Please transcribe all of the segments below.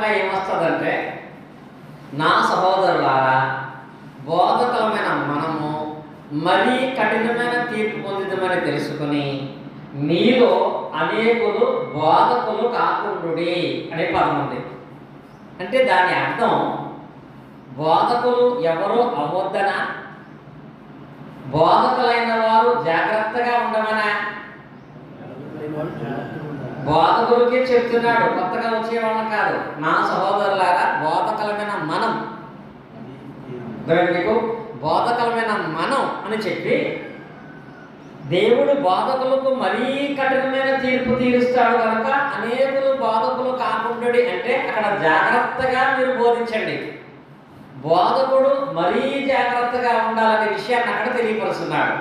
మూలంగా ఏమొస్తుందంటే, నా సహోదరులారా, బోధకులమైన మనము మరీ కఠినమైన తీర్పు పొందిదమని తెలుసుకుని మీలో అనేకులు బోధకులు కాకుండుడి అనే పదం ఉంది. అంటే దాని అర్థం బోధకులు ఎవరో అవ్వద్దనా, బోధకులైన వారు జాగ్రత్తగా ఉండమనా? బోధకులకే చెప్తున్నాడు, కొత్తగా వచ్చేవాళ్ళం కాదు. నా సహోదరులారా, బోధకులమైన మనం, మీకు బోధకులమైన మనం అని చెప్పి దేవుడు బోధకులకు మరీ కఠినమైన తీర్పు తీరుస్తాడు కనుక అనేకులు బోధకులు కాకుండాడి అంటే అక్కడ జాగ్రత్తగా మీరు బోధించండి. బోధకుడు మరీ జాగ్రత్తగా ఉండాలనే విషయాన్ని అక్కడ తెలియపరుస్తున్నాడు.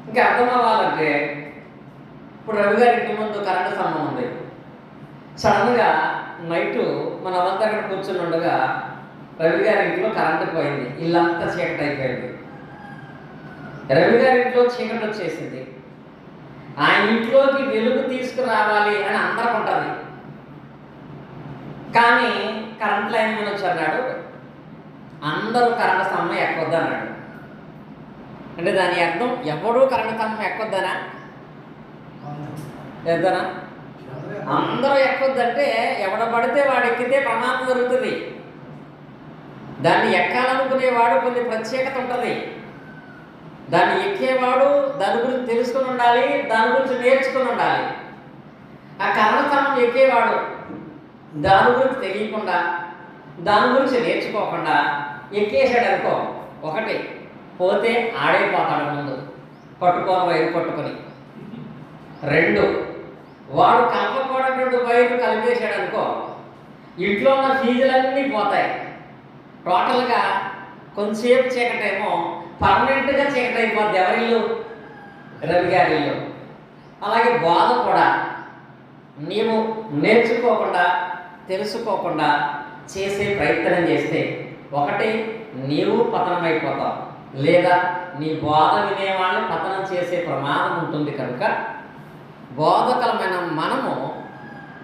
ఇంకా అర్థం అవ్వాలంటే, ఇప్పుడు రవి గారి ఇంటి ముందు కరెంటు స్తంభం ఉంది. సడన్గా నైటు మన అవంతా అక్కడ కూర్చుని ఉండగా రవి గారి ఇంట్లో కరెంటు పోయింది, ఇల్లంతా చీకటి అయిపోయింది. రవి గారి ఇంట్లో చీకటి వచ్చేసింది. ఆ ఇంట్లోకి వెలుగు తీసుకురావాలి అని అందరికి ఉంటుంది. కానీ కరెంట్ లైన్ మీద వచ్చి అన్నాడు, అందరూ కరెంటు స్తంభం ఎక్కొద్దు అన్నాడు. అంటే దాని అర్థం ఎవడూ కరెంటు స్తంభం ఎక్కొద్దనా? ఎద్దనా? అందరూ ఎక్కొద్దంటే ఎవడ పడితే వాడు ఎక్కితే ప్రమాదం జరుగుతుంది. దాన్ని ఎక్కాలనుకునేవాడు కొన్ని ప్రత్యేకత ఉంటుంది. దాన్ని ఎక్కేవాడు దాని గురించి తెలుసుకుని ఉండాలి, దాని గురించి నేర్చుకుని ఉండాలి. ఆ కరెంటు స్తంభం ఎక్కేవాడు దాని గురించి తెలియకుండా, దాని గురించి నేర్చుకోకుండా ఎక్కేసాడు అనుకో, ఒకటి పోతే ఆడైపోతాడు ముందు పట్టుకోని వైరు పట్టుకొని. రెండు, వాడు కలపకూడనటువంటి వైరు కలిపేశాడు అనుకో, ఇంట్లో ఉన్న ఫీజులన్నీ పోతాయి. టోటల్గా కొంతసేపు చీకటేమో పర్మనెంట్గా చీకటి అయిపోద్ది. ఎవరిల్లు? రవి గారి ఇల్లు. అలాగే బోధ కూడా నీవు నేర్చుకోకుండా తెలుసుకోకుండా చేసే ప్రయత్నం చేస్తే ఒకటి నీవు పతనమైపోతావు, లేదా నీ బోధ వినేవాళ్ళని పతనం చేసే ప్రమాదం ఉంటుంది. కనుక బోధకులమైన మనము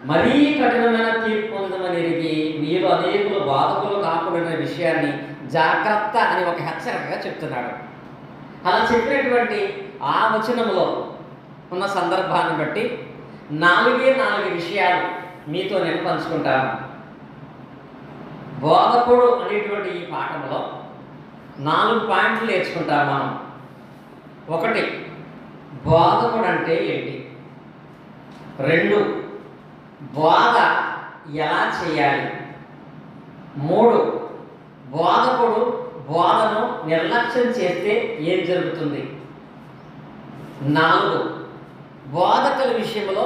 మరీ కఠినమైన తీర్పు పొందమని ఎరిగి మీరు అనేకులు బోధకులు కాకూడదనే విషయాన్ని జాగ్రత్త అని ఒక హెచ్చరికగా చెప్తున్నాడు. అలా చెప్పినటువంటి ఆ వచనంలో ఉన్న సందర్భాన్ని బట్టి 4 విషయాలు మీతో నేను పంచుకుంటాను. బోధకుడు అనేటువంటి ఈ పాఠంలో 4 పాయింట్లు నేర్చుకుంటాం మనం. ఒకటి, బోధకుడు అంటే ఏంటి? 2, బోధ ఎలా చేయాలి? 3, బోధకుడు బోధను నిర్లక్ష్యం చేస్తే ఏం జరుగుతుంది? 4, బోధకుల విషయంలో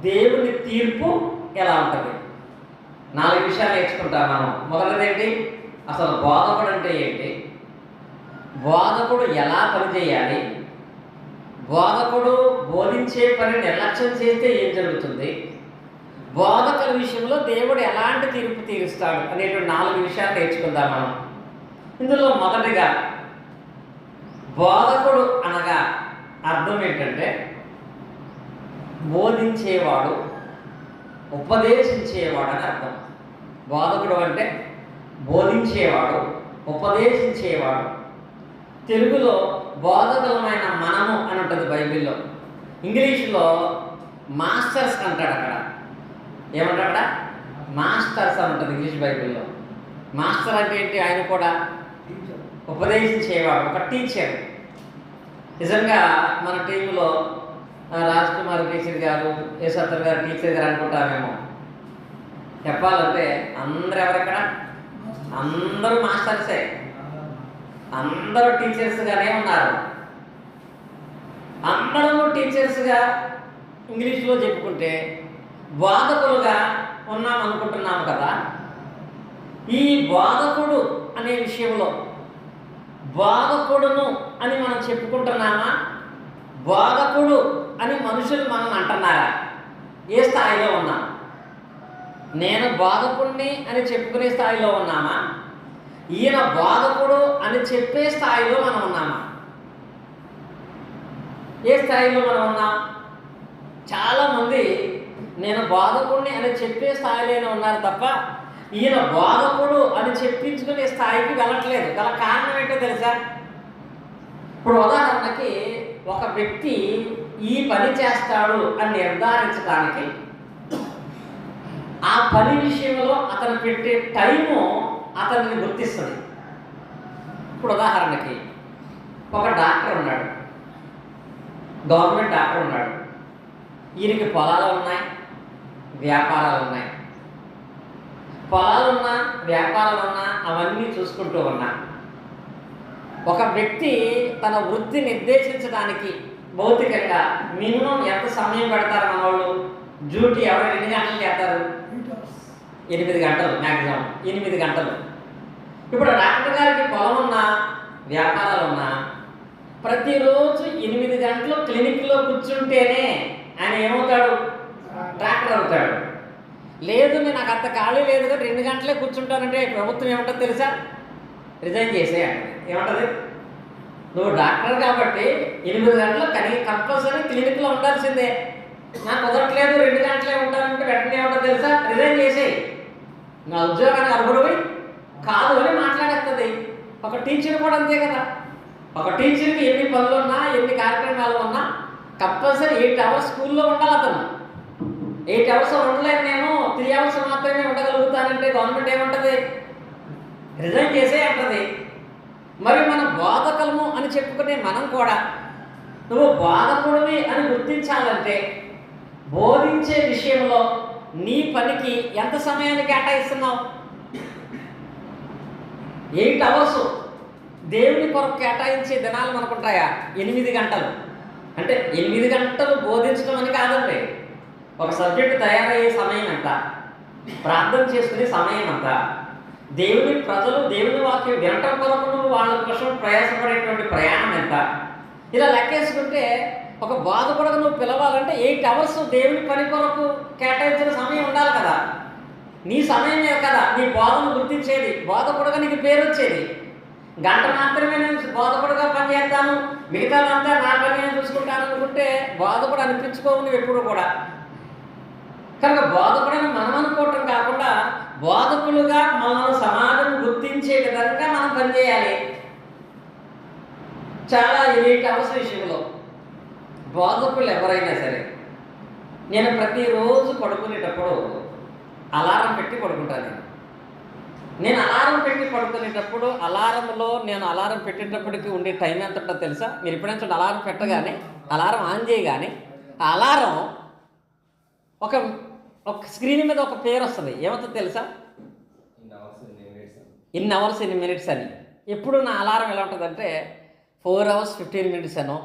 దేవుని తీర్పు ఎలా ఉంటుంది? 4 విషయాలు నేర్చుకుంటాం మనం. మొదటిదేంటి? అసలు బోధకుడు అంటే ఏంటి? బోధకుడు ఎలా పనిచేయాలి? బోధకుడు బోధించే పని నిర్లక్ష్యం చేస్తే ఏం జరుగుతుంది? బోధకుల విషయంలో దేవుడు ఎలాంటి తీర్పు తీరుస్తాడు అనేటువంటి 4 విషయాలు నేర్చుకుందాం మనం. ఇందులో మొదటిగా బోధకుడు అనగా అర్థం ఏంటంటే బోధించేవాడు, ఉపదేశించేవాడు అని అర్థం. బోధకుడు అంటే బోధించేవాడు, ఉపదేశించేవాడు. తెలుగులో బోధకులమైన మనము అని ఉంటుంది బైబిల్లో. ఇంగ్లీష్లో మాస్టర్స్ అంటాడు. అక్కడ ఏమంటాడా? మాస్టర్స్ అని ఉంటుంది ఇంగ్లీష్ బైబిల్లో. మాస్టర్ అంటే ఏంటి? ఆయన కూడా ఉపదేశించేవాడు, ఒక టీచర్. నిజంగా మన టీంలో రాజ్ కుమార్ టీచర్ గారు, యశోత్తర్ గారు టీచర్ గారు అనుకుంటామేమో. చెప్పాలంటే అందరూ ఎవరెక్కడ? అందరూ మాస్టర్సే, అందరూ టీచర్స్గానే ఉన్నారు. అందరూ టీచర్స్గా ఇంగ్లీష్లో చెప్పుకుంటే బోధకులుగా ఉన్నాం అనుకుంటున్నాము కదా. ఈ బోధకుడు అనే విషయంలో బోధకుడును అని మనం చెప్పుకుంటున్నామా? బోధకుడు అని మనుషులు మనం అంటున్నారా? ఏ స్థాయిలో ఉన్నాం? నేను బోధకుడిని అని చెప్పుకునే స్థాయిలో ఉన్నామా? ఈయన బోధకుడు అని చెప్పే స్థాయిలో మనం ఉన్నామా? ఏ స్థాయిలో మనం ఉన్నాం? చాలామంది నేను బోధకుడిని అని చెప్పే స్థాయిలోనే ఉన్నారు తప్ప ఈయన బోధకుడు అని చెప్పించుకునే స్థాయికి వెళ్ళట్లేదు. గల కారణం ఏంటో తెలుసా? ఇప్పుడు ఉదాహరణకి ఒక వ్యక్తి ఈ పని చేస్తాడు అని నిర్ధారించడానికి ఆ పని విషయంలో అతను పెట్టే టైము అతన్ని గుర్తిస్తుంది. ఇప్పుడు ఉదాహరణకి ఒక డాక్టర్ ఉన్నాడు, గవర్నమెంట్ డాక్టర్ ఉన్నాడు. ఈయనకి పొలాలు ఉన్నాయి, వ్యాపారాలు ఉన్నాయి. పొలాలున్నా వ్యాపారాలున్నా అవన్నీ చూసుకుంటూ ఉన్నా ఒక వ్యక్తి తన వృత్తి నిర్దేశించడానికి భౌతికంగా మినిమం ఎంత సమయం పెడతారు మన వాళ్ళు? డ్యూటీ ఎవరు ఎన్ని గంటలు చేస్తారు? 8 గంటలు, మ్యాక్సిమం 8 గంటలు. ఇప్పుడు డాక్టర్ గారికి పొలం ఉన్నా వ్యాపారాలు ఉన్నా ప్రతిరోజు 8 గంటలు క్లినిక్లో కూర్చుంటేనే ఆయన ఏమవుతాడు? డాక్టర్ అవుతాడు. లేదు నేను నాకు అంత ఖాళీ లేదు కదా 2 గంటలే కూర్చుంటానంటే ప్రభుత్వం ఏమంటుంది తెలుసా? రిజైన్ చేసేయండి. ఏమంటుంది? నువ్వు డాక్టర్ కాబట్టి 8 గంటలు కంపల్సరీ క్లినిక్లో ఉండాల్సిందే. నాకు కుదరట్లేదు 2 గంటలే ఉంటానంటే వెంటనే ఏమంటుంది తెలుసా? రిజైన్ చేసేయి, నా ఉద్యోగాన్ని అర్హుడివి కాదు అని మాట్లాడేస్తుంది. ఒక టీచర్ కూడా అంతే కదా. ఒక టీచర్కి ఎన్ని పనులు ఉన్నా ఎన్ని కార్యక్రమాలు ఉన్నా కంపల్సరీ 8 అవర్స్ స్కూల్లో ఉండాలి. అతను 8 అవర్స్ ఉండలేను, నేను 3 అవర్స్ మాత్రమే ఉండగలుగుతానంటే గవర్నమెంట్ ఏమంటుంది? రిజైన్ చేసే అంటుంది. మరి మనం బోధకులము అని చెప్పుకునే మనం కూడా నువ్వు బోధకుడివి అని గుర్తించాలంటే బోధించే విషయంలో నీ పనికి ఎంత సమయాన్ని కేటాయిస్తున్నావు? 8 అవర్స్ దేవుని కొరకు కేటాయించే దినాలు మనకుంటాయా? 8 గంటలు. అంటే 8 గంటలు బోధించడం అని కాదండి. ఒక సబ్జెక్టు తయారయ్యే సమయం ఎంత, ప్రార్థన చేసుకునే సమయం ఎంత, దేవుని ప్రజలు దేవుని వాక్యం వినటం కొరకు నువ్వు వాళ్ళ కోసం ప్రయాసపడేటువంటి ప్రయాణం ఎంత, ఇలా లెక్కేసుకుంటే ఒక బోధకుడుగా నువ్వు పిలవాలంటే 8 అవర్స్ దేవుని పని కొరకు కేటాయించిన సమయం ఉండాలి కదా. నీ సమయమే కదా నీ బోధను గుర్తించేది, బోధకుడుగా నీకు పేరు వచ్చేది. గంట మాత్రమే నేను బోధకుడుగా పనిచేస్తాను, మిగతాదంతా నా పని నేను చూసుకుంటాను అనుకుంటే బోధకుడు అనిపించుకోవు నువ్వు ఎప్పుడు కూడా. కనుక బోధకుడని మనం అనుకోవటం కాకుండా బోధకులుగా మనల్ని సమాజం గుర్తించే విధంగా మనం పనిచేయాలి. చాలా 8 అవర్స్ విషయంలో బోధకులు ఎవరైనా సరే, నేను ప్రతిరోజు పడుకునేటప్పుడు అలారం పెట్టి పడుకుంటాను. నేను అలారం పెట్టి పడుకునేటప్పుడు అలారంలో నేను అలారం పెట్టేటప్పటికి ఉండే టైం ఎంత ఉంటుందో తెలుసా? మీరు ఎప్పుడైనా చూడండి, అలారం పెట్టగానే అలారం ఆన్ చేయగానే ఆ అలారం ఒక స్క్రీన్ మీద ఒక పేరు వస్తుంది. ఏమవుతుందో తెలుసా? ఇన్ అవర్స్ ఇన్ మినిట్స్ అని. ఎప్పుడు నా అలారం ఎలా ఉంటుందంటే 4 hours 15 minutes అనో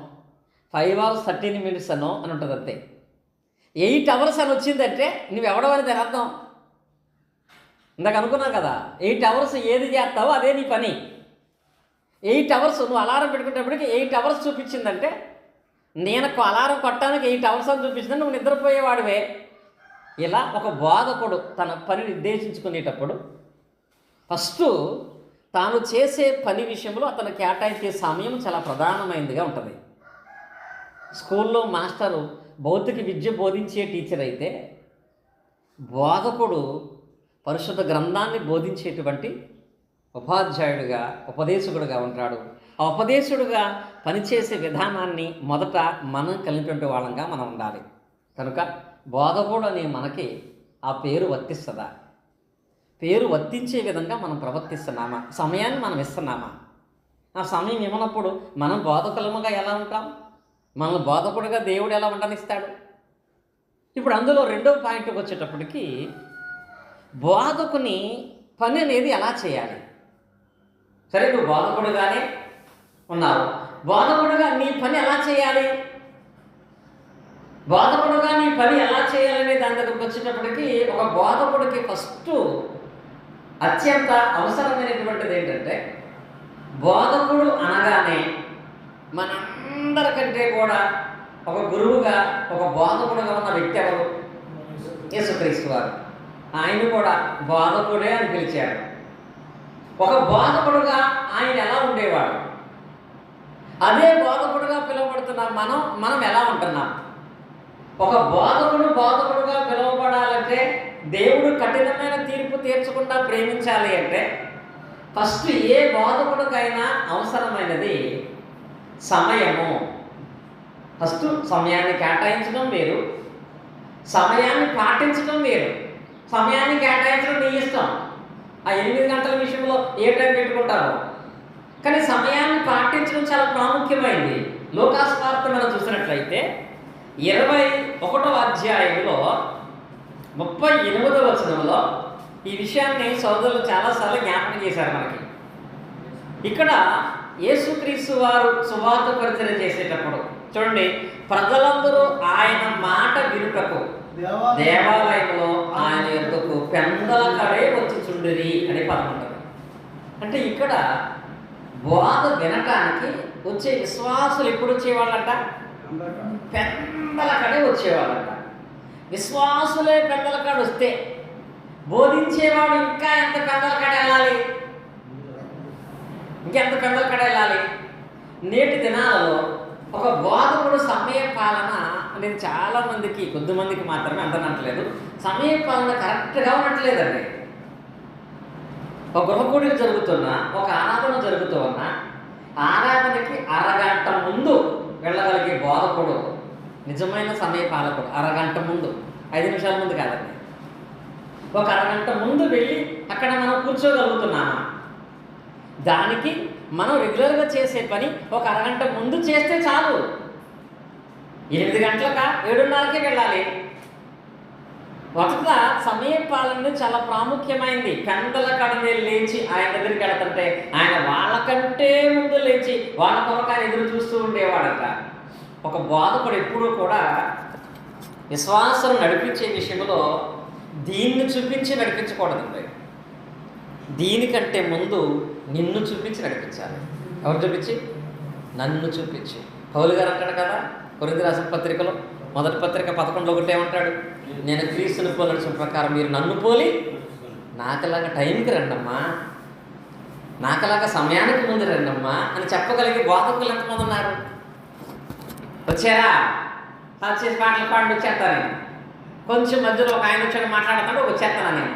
5 hours 13 minutes అనో అని ఉంటుంది అంతే. 8 hours అని వచ్చిందంటే నువ్వు ఎవడవని దాని అర్థం. ఇందాక అనుకున్నావు కదా, 8 hours ఏది చేస్తావో అదే నీ పని. 8 hours నువ్వు అలారం పెట్టుకునేటప్పటికి 8 hours చూపించిందంటే నేను అలారం కొట్టడానికి 8 hours అని చూపించిందంటే నువ్వు నిద్రపోయేవాడివే. ఇలా ఒక బోధకుడు తన పని నిర్దేశించుకునేటప్పుడు ఫస్ట్ తాను చేసే పని విషయంలో అతను కేటాయించే సమయం చాలా ప్రధానమైనదిగా ఉంటుంది. స్కూల్లో మాస్టరు భౌతిక విద్య బోధించే టీచర్ అయితే బోధకుడు పరిశుద్ధ గ్రంథాన్ని బోధించేటువంటి ఉపాధ్యాయుడిగా ఉపదేశకుడుగా ఉంటాడు. ఆ ఉపదేశుడుగా పనిచేసే విధానాన్ని మొదట మనం కలిగినటువంటి వాళ్ళంగా మనం ఉండాలి. కనుక బోధకుడు అనే మనకి ఆ పేరు వర్తిస్తుందా? పేరు వర్తించే విధంగా మనం ప్రవర్తిస్తున్నామా? సమయాన్ని మనం ఇస్తున్నామా? ఆ సమయం ఇవ్వనప్పుడు మనం బోధకులముగా ఎలా ఉంటాం? మనల్ని బోధకుడుగా దేవుడు ఎలా ఉండనిస్తాడు? ఇప్పుడు అందులో రెండవ పాయింట్కి వచ్చేటప్పటికి బోధకుని పని అనేది ఎలా చేయాలి? సరే, నువ్వు బోధకుడుగానే ఉన్నావు, బోధకుడుగా నీ పని ఎలా చేయాలి? బోధకుడుగా నీ పని ఎలా చేయాలనే దాని దగ్గరకు వచ్చేటప్పటికి ఒక బోధకుడికి ఫస్ట్ అత్యంత అవసరమైనటువంటిది ఏంటంటే, బోధకుడు అనగానే మనందరికంటే కూడా ఒక గురువుగా ఒక బోధకుడుగా ఉన్న వ్యక్తి ఎవరు? యేసుక్రీస్తు వారు. ఆయన కూడా బోధకుడే అని పిలిచాడు. ఒక బోధకుడుగా ఆయన ఎలా ఉండేవాడు, అదే బోధకుడుగా పిలువబడుతున్నాం మనం ఎలా ఉంటున్నాం? ఒక బోధకుడుగా పిలువబడాలంటే, దేవుడు కఠినమైన తీర్పు తీర్చకుండా ప్రేమించాలి అంటే, ఫస్ట్ ఏ బోధకుడికైనా అవసరమైనది సమయము. ఫస్ట్ సమయాన్ని కేటాయించడం వేరు, సమయాన్ని పాటించడం వేరు. సమయాన్ని కేటాయించడం నీ ఇష్టం, ఆ 8 గంటల విషయంలో ఏ టైం పెట్టుకుంటారో, కానీ సమయాన్ని పాటించడం చాలా ప్రాముఖ్యమైంది. లూకాసు వార్త మనం చూసినట్లయితే 21వ అధ్యాయంలో 38వ వచనంలో ఈ విషయాన్ని సోదరులు చాలాసార్లు జ్ఞాపకం చేశారు మనకి. ఇక్కడ యేసుక్రీస్తు వారు సువార్త పరిచయం చేసేటప్పుడు చూడండి, ప్రజలందరూ ఆయన మాట వినుటకు దేవాలయంలో ఆయన యొద్దకు పెందల కడే వచ్చి చుండిరి అని పదం ఉంటుంది. అంటే ఇక్కడ బోధ వినటానికి వచ్చే విశ్వాసులు ఎప్పుడు వచ్చేవాళ్ళంట? పెందల కడే వచ్చేవాళ్ళంట. విశ్వాసులే పెందల కాడ వస్తే బోధించేవాడు ఇంకా ఎంత పెందల కాడ వెళ్ళాలి, ఇంకెంత పెందల కాడ వెళ్ళాలి. నేటి దినాలలో ఒక బోధకుడు సమయ పాలన అనేది చాలామందికి, కొద్దిమందికి మాత్రమే అంతనట్లేదు, సమయ పాలన కరెక్ట్గా ఉండట్లేదండి. ఒక గృహకూడిక జరుగుతున్నా, ఒక ఆరాధన జరుగుతున్నా, ఆరాధనకి అరగంట ముందు వెళ్ళగలిగే బోధకుడు నిజమైన సమయ పాలకుడు. అరగంట ముందు, 5 నిమిషాల ముందు కాదండి, ఒక అరగంట ముందు వెళ్ళి అక్కడ మనం కూర్చోగలుగుతున్నామా? దానికి మనం రెగ్యులర్గా చేసే పని ఒక అరగంట ముందు చేస్తే చాలు. 8 గంటలక 7:30కే వెళ్ళాలి. మొదట సమయ పాలన చాలా ప్రాముఖ్యమైంది. పెందల కడనే లేచి ఆయన దగ్గరికి వెళుతుంటే ఆయన వాళ్ళకంటే ముందు లేచి వాళ్ళ కొరకు ఆయన ఎదురు చూస్తూ ఉండేవాడట. ఒక బోధకుడు ఎప్పుడూ కూడా విశ్వాసం నడిపించే విషయంలో దీన్ని చూపించి నడిపించకూడదండి. దీనికంటే ముందు నిన్ను చూపించి నడిపించాలి. ఎవరు చూపించి? నన్ను చూపించి. పౌలు గారు అంటాడు కదా కొరింథీ రాసిన పత్రికలో, మొదటి పత్రిక 11:1 ఏమంటాడు? నేను క్రీస్తుని పోలిన ప్రకారం మీరు నన్ను పోలి నాకులాగా టైంకి రండమ్మా, నాకులాగా సమయానికి ముందు రండమ్మా అని చెప్పగలిగే బోధకులు ఎంతమంది ఉన్నారు? వచ్చారా? చేసి పాటలు పాడి వచ్చేస్తాను. కొంచెం మధ్యలో ఒక ఆయన వచ్చాడు మాట్లాడుతాడు, వచ్చేస్తాను నేను.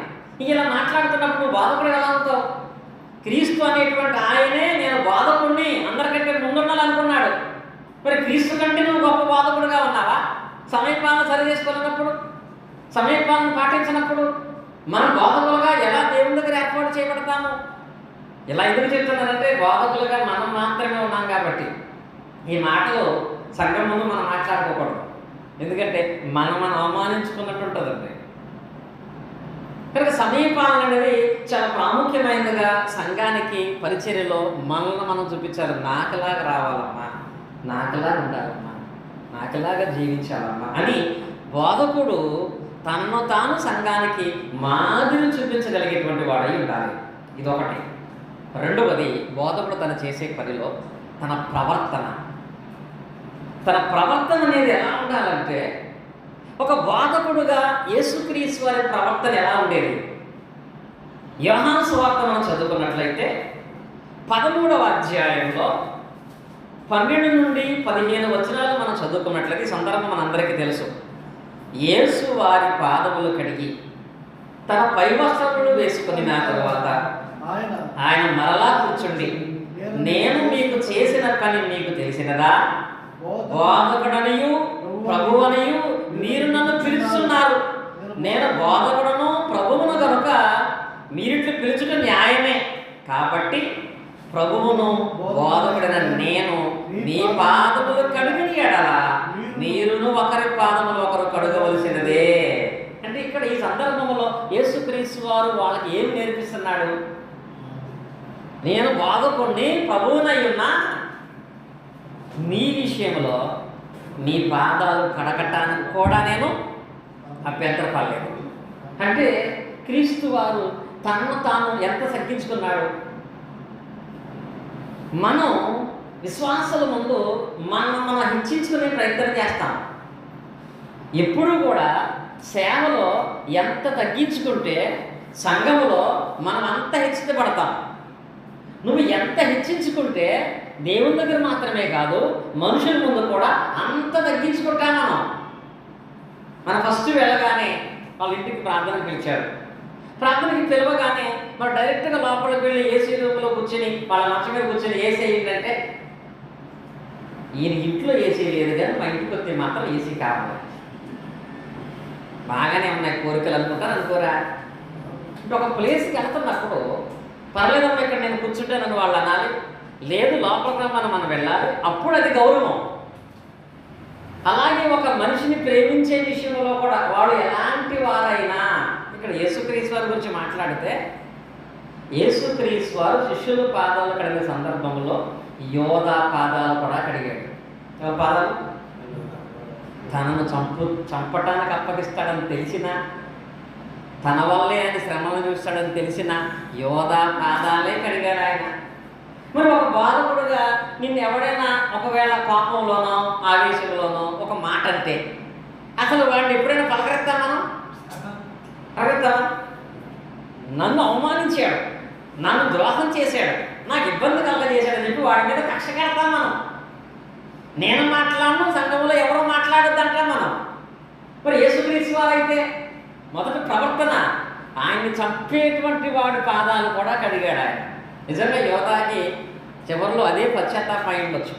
ఇలా మాట్లాడుతున్నప్పుడు నువ్వు బోధకుడు ఎలా అవుతావు? క్రీస్తు అనేటువంటి ఆయనే నేను బోధకుడిని అందరికంటే ముందుండాలనుకున్నాడు. మరి క్రీస్తు కంటే నువ్వు గొప్ప బోధకుడుగా ఉన్నావా? సమయపాలన సరి చేసుకోలేనప్పుడు, సమయపాలన పాటించినప్పుడు మనం బోధకులుగా ఎలా దేవుని దగ్గర ఏర్పాటు చేయబడతాము? ఇలా ఎందుకు చెప్తున్నారంటే బోధకులుగా మనం మాత్రమే ఉన్నాం కాబట్టి ఈ మాటలు సంఘం ముందు మనం మాట్లాడుకోకూడదు. ఎందుకంటే మనం అవమానించుకున్నట్టు ఉంటుందండి. కనుక సమయపాలన అనేది చాలా ప్రాముఖ్యమైనదిగా సంఘానికి పరిచర్యలో మనల్ని మనం చూపించాలి. నాకులాగా రావాలమ్మా, నాకులాగా ఉండాలమ్మా, నాకులాగా జీవించాలమ్మా అని బోధకుడు తనను తాను సంఘానికి మాదిరి చూపించగలిగేటువంటి వాడై ఉండాలి. ఇదొకటి. రెండవది, బోధకుడు తను చేసే పనిలో తన ప్రవర్తన అనేది ఎలా ఉండాలంటే, ఒక బోధకుడుగా యేసుక్రీస్తు వారి ప్రవర్తన ఎలా ఉండేది? యోహాను సువార్త మనం చదువుకున్నట్లయితే 13వ అధ్యాయంలో 12 నుండి 15 వచనాలు మనం చదువుకున్నట్లయితే ఈ సందర్భం మనందరికీ తెలుసు. యేసు వారి పాదములు కడిగి తన పై వస్త్రములు వేసుకుని నా తరువాత ఆయన మరలా కూర్చుండి, నేను మీకు చేసిన పని మీకు తెలిసినదా? బోధకుడనియు ప్రభువనియు మీరు నన్ను పిలుచున్నారు. నేను బోధకుడను ప్రభువును కనుక మీరిట్లు పిలుచుట న్యాయమే. కాబట్టి ప్రభువును బోధకుడైన నేను మీ పాదములు కడిగిన ఎడల మీరును ఒకరి పాదములు ఒకరు కడుగవలసినదే. అంటే ఇక్కడ ఈ సందర్భంలో యేసుక్రీస్తు వారు వాళ్ళకి ఏం నేర్పిస్తున్నాడు? నేను బోధకుడిని, ప్రభువునై ఉన్నా, మీ విషయంలో మీ పాదాలు కడగటానికి కూడా నేను అభ్యంతరపడలేదు. అంటే క్రీస్తు వారు తనను తాను ఎంత తగ్గించుకున్నాడు. మనం విశ్వాసాల ముందు మనం హెచ్చించుకునే ప్రయత్నం చేస్తాం. ఎప్పుడూ కూడా సేవలో ఎంత తగ్గించుకుంటే సంఘములో మనం అంత హెచ్చించబడతాం. నువ్వు ఎంత హెచ్చించుకుంటే దేవుని దగ్గర మాత్రమే కాదు మనుషుల ముందు కూడా అంత తగ్గించుకుంటా మనం. మనం ఫస్ట్ వెళ్ళగానే వాళ్ళ ఇంటికి ప్రార్థనకు పిలిచారు. ప్రార్థనకి పిలవగానే మనం డైరెక్ట్గా లోపలికి వెళ్ళి ఏసీ రూమ్లో కూర్చొని వాళ్ళ మంచం మీద కూర్చొని ఏసీ ఏంటంటే, ఈయన ఇంట్లో ఏసీ లేదు కానీ మా ఇంటికి వస్తే మాత్రం ఏసీ కావాలి. బాగానే ఉన్నాయి కోరికలు అనుకుంటారు, అనుకోరా? ఇప్పుడు ఒక ప్లేస్కి వెళ్తున్నప్పుడు పర్లేదమ్మా ఇక్కడ నేను కూర్చుంటానని వాళ్ళు అనాలి, లేదు లోపలికి మనం వెళ్ళాలి, అప్పుడు అది గౌరవం. అలాగే ఒక మనిషిని ప్రేమించే విషయంలో కూడా వాడు ఎలాంటి వారైనా, ఇక్కడ యేసుక్రీస్తు వారి గురించి మాట్లాడితే యేసుక్రీస్తు వారు శిష్యుల పాదాలు కడిగిన సందర్భంలో యోధా పాదాలు కూడా కడిగాడు. పాదాలు తనను చంపటానికి అప్పగిస్తాడని తెలిసినా, తన వల్లే ఆయన శ్రమను చూస్తాడని తెలిసిన యోధా పాదాలే కడిగాడు ఆయన. మరి ఒక బాధకుడుగా నిన్ను ఎవడైనా ఒకవేళ కోపంలోనో ఆవేశంలోనో ఒక మాట అంటే అసలు వాడిని ఎప్పుడైనా పలకరిస్తాం మనం? పలకరిస్తామా? నన్ను అవమానించాడు, నన్ను ద్రోహం చేశాడు, నాకు ఇబ్బంది కలగజేశాడని చెప్పి వాడి మీద కక్ష కడతాం మనం. నేను మాట్లాడను, సంఘంలో ఎవరో మాట్లాడొద్దంటాం మనం. మరి యేసుక్రీస్తు వారైతే మొదటి ప్రవర్తన ఆయన్ని చంపేటువంటి వాడి పాదాలు కూడా కడిగాడు ఆయన. నిజంగా యోధాకి చివరిలో అదే పశ్చాత్తాపం అయి ఉండొచ్చు.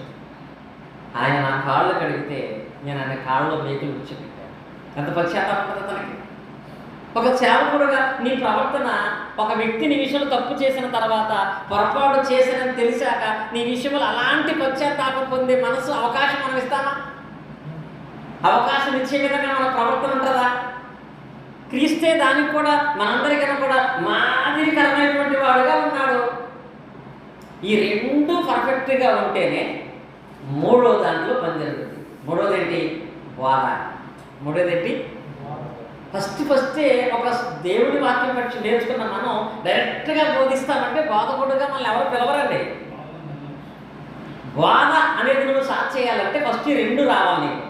ఆయన నా కాళ్ళు కడిగితే నేను ఆయన కాళ్ళలో మేకులు కూర్చోబెట్టాను. ఎంత పశ్చాత్తాపం ఉంటుంది తనకి. ఒక సేవకుడుగా నీ ప్రవర్తన, ఒక వ్యక్తి నీ విషయంలో తప్పు చేసిన తర్వాత పొరపాటు చేశానని తెలిసాక నీ విషయంలో అలాంటి పశ్చాత్తాపం పొందే మనసు అవకాశం మనం ఇస్తామా? అవకాశం ఇచ్చే విధంగా మన ప్రవర్తన ఉంటుందా? క్రీస్తే దానికి కూడా మనందరికన్నా కూడా మాదిరికరమైనటువంటి వాడుగా ఉన్నాడు. ఈ రెండు పర్ఫెక్ట్గా ఉంటేనే మూడో దాంట్లో పని జరుగుతుంది. మూడోది ఏంటి? బోధ. మూడోది ఏంటి? ఫస్టే ఒక దేవుడి వాక్యం పట్టి నేర్చుకున్న మనం డైరెక్ట్గా బోధిస్తామంటే బోధకుడుగా మనల్ని ఎవరు పిలవరండి. బోధ అనేది నువ్వు సాధ్ చేయాలంటే ఫస్ట్ ఈ రెండు రావాలి నీకు.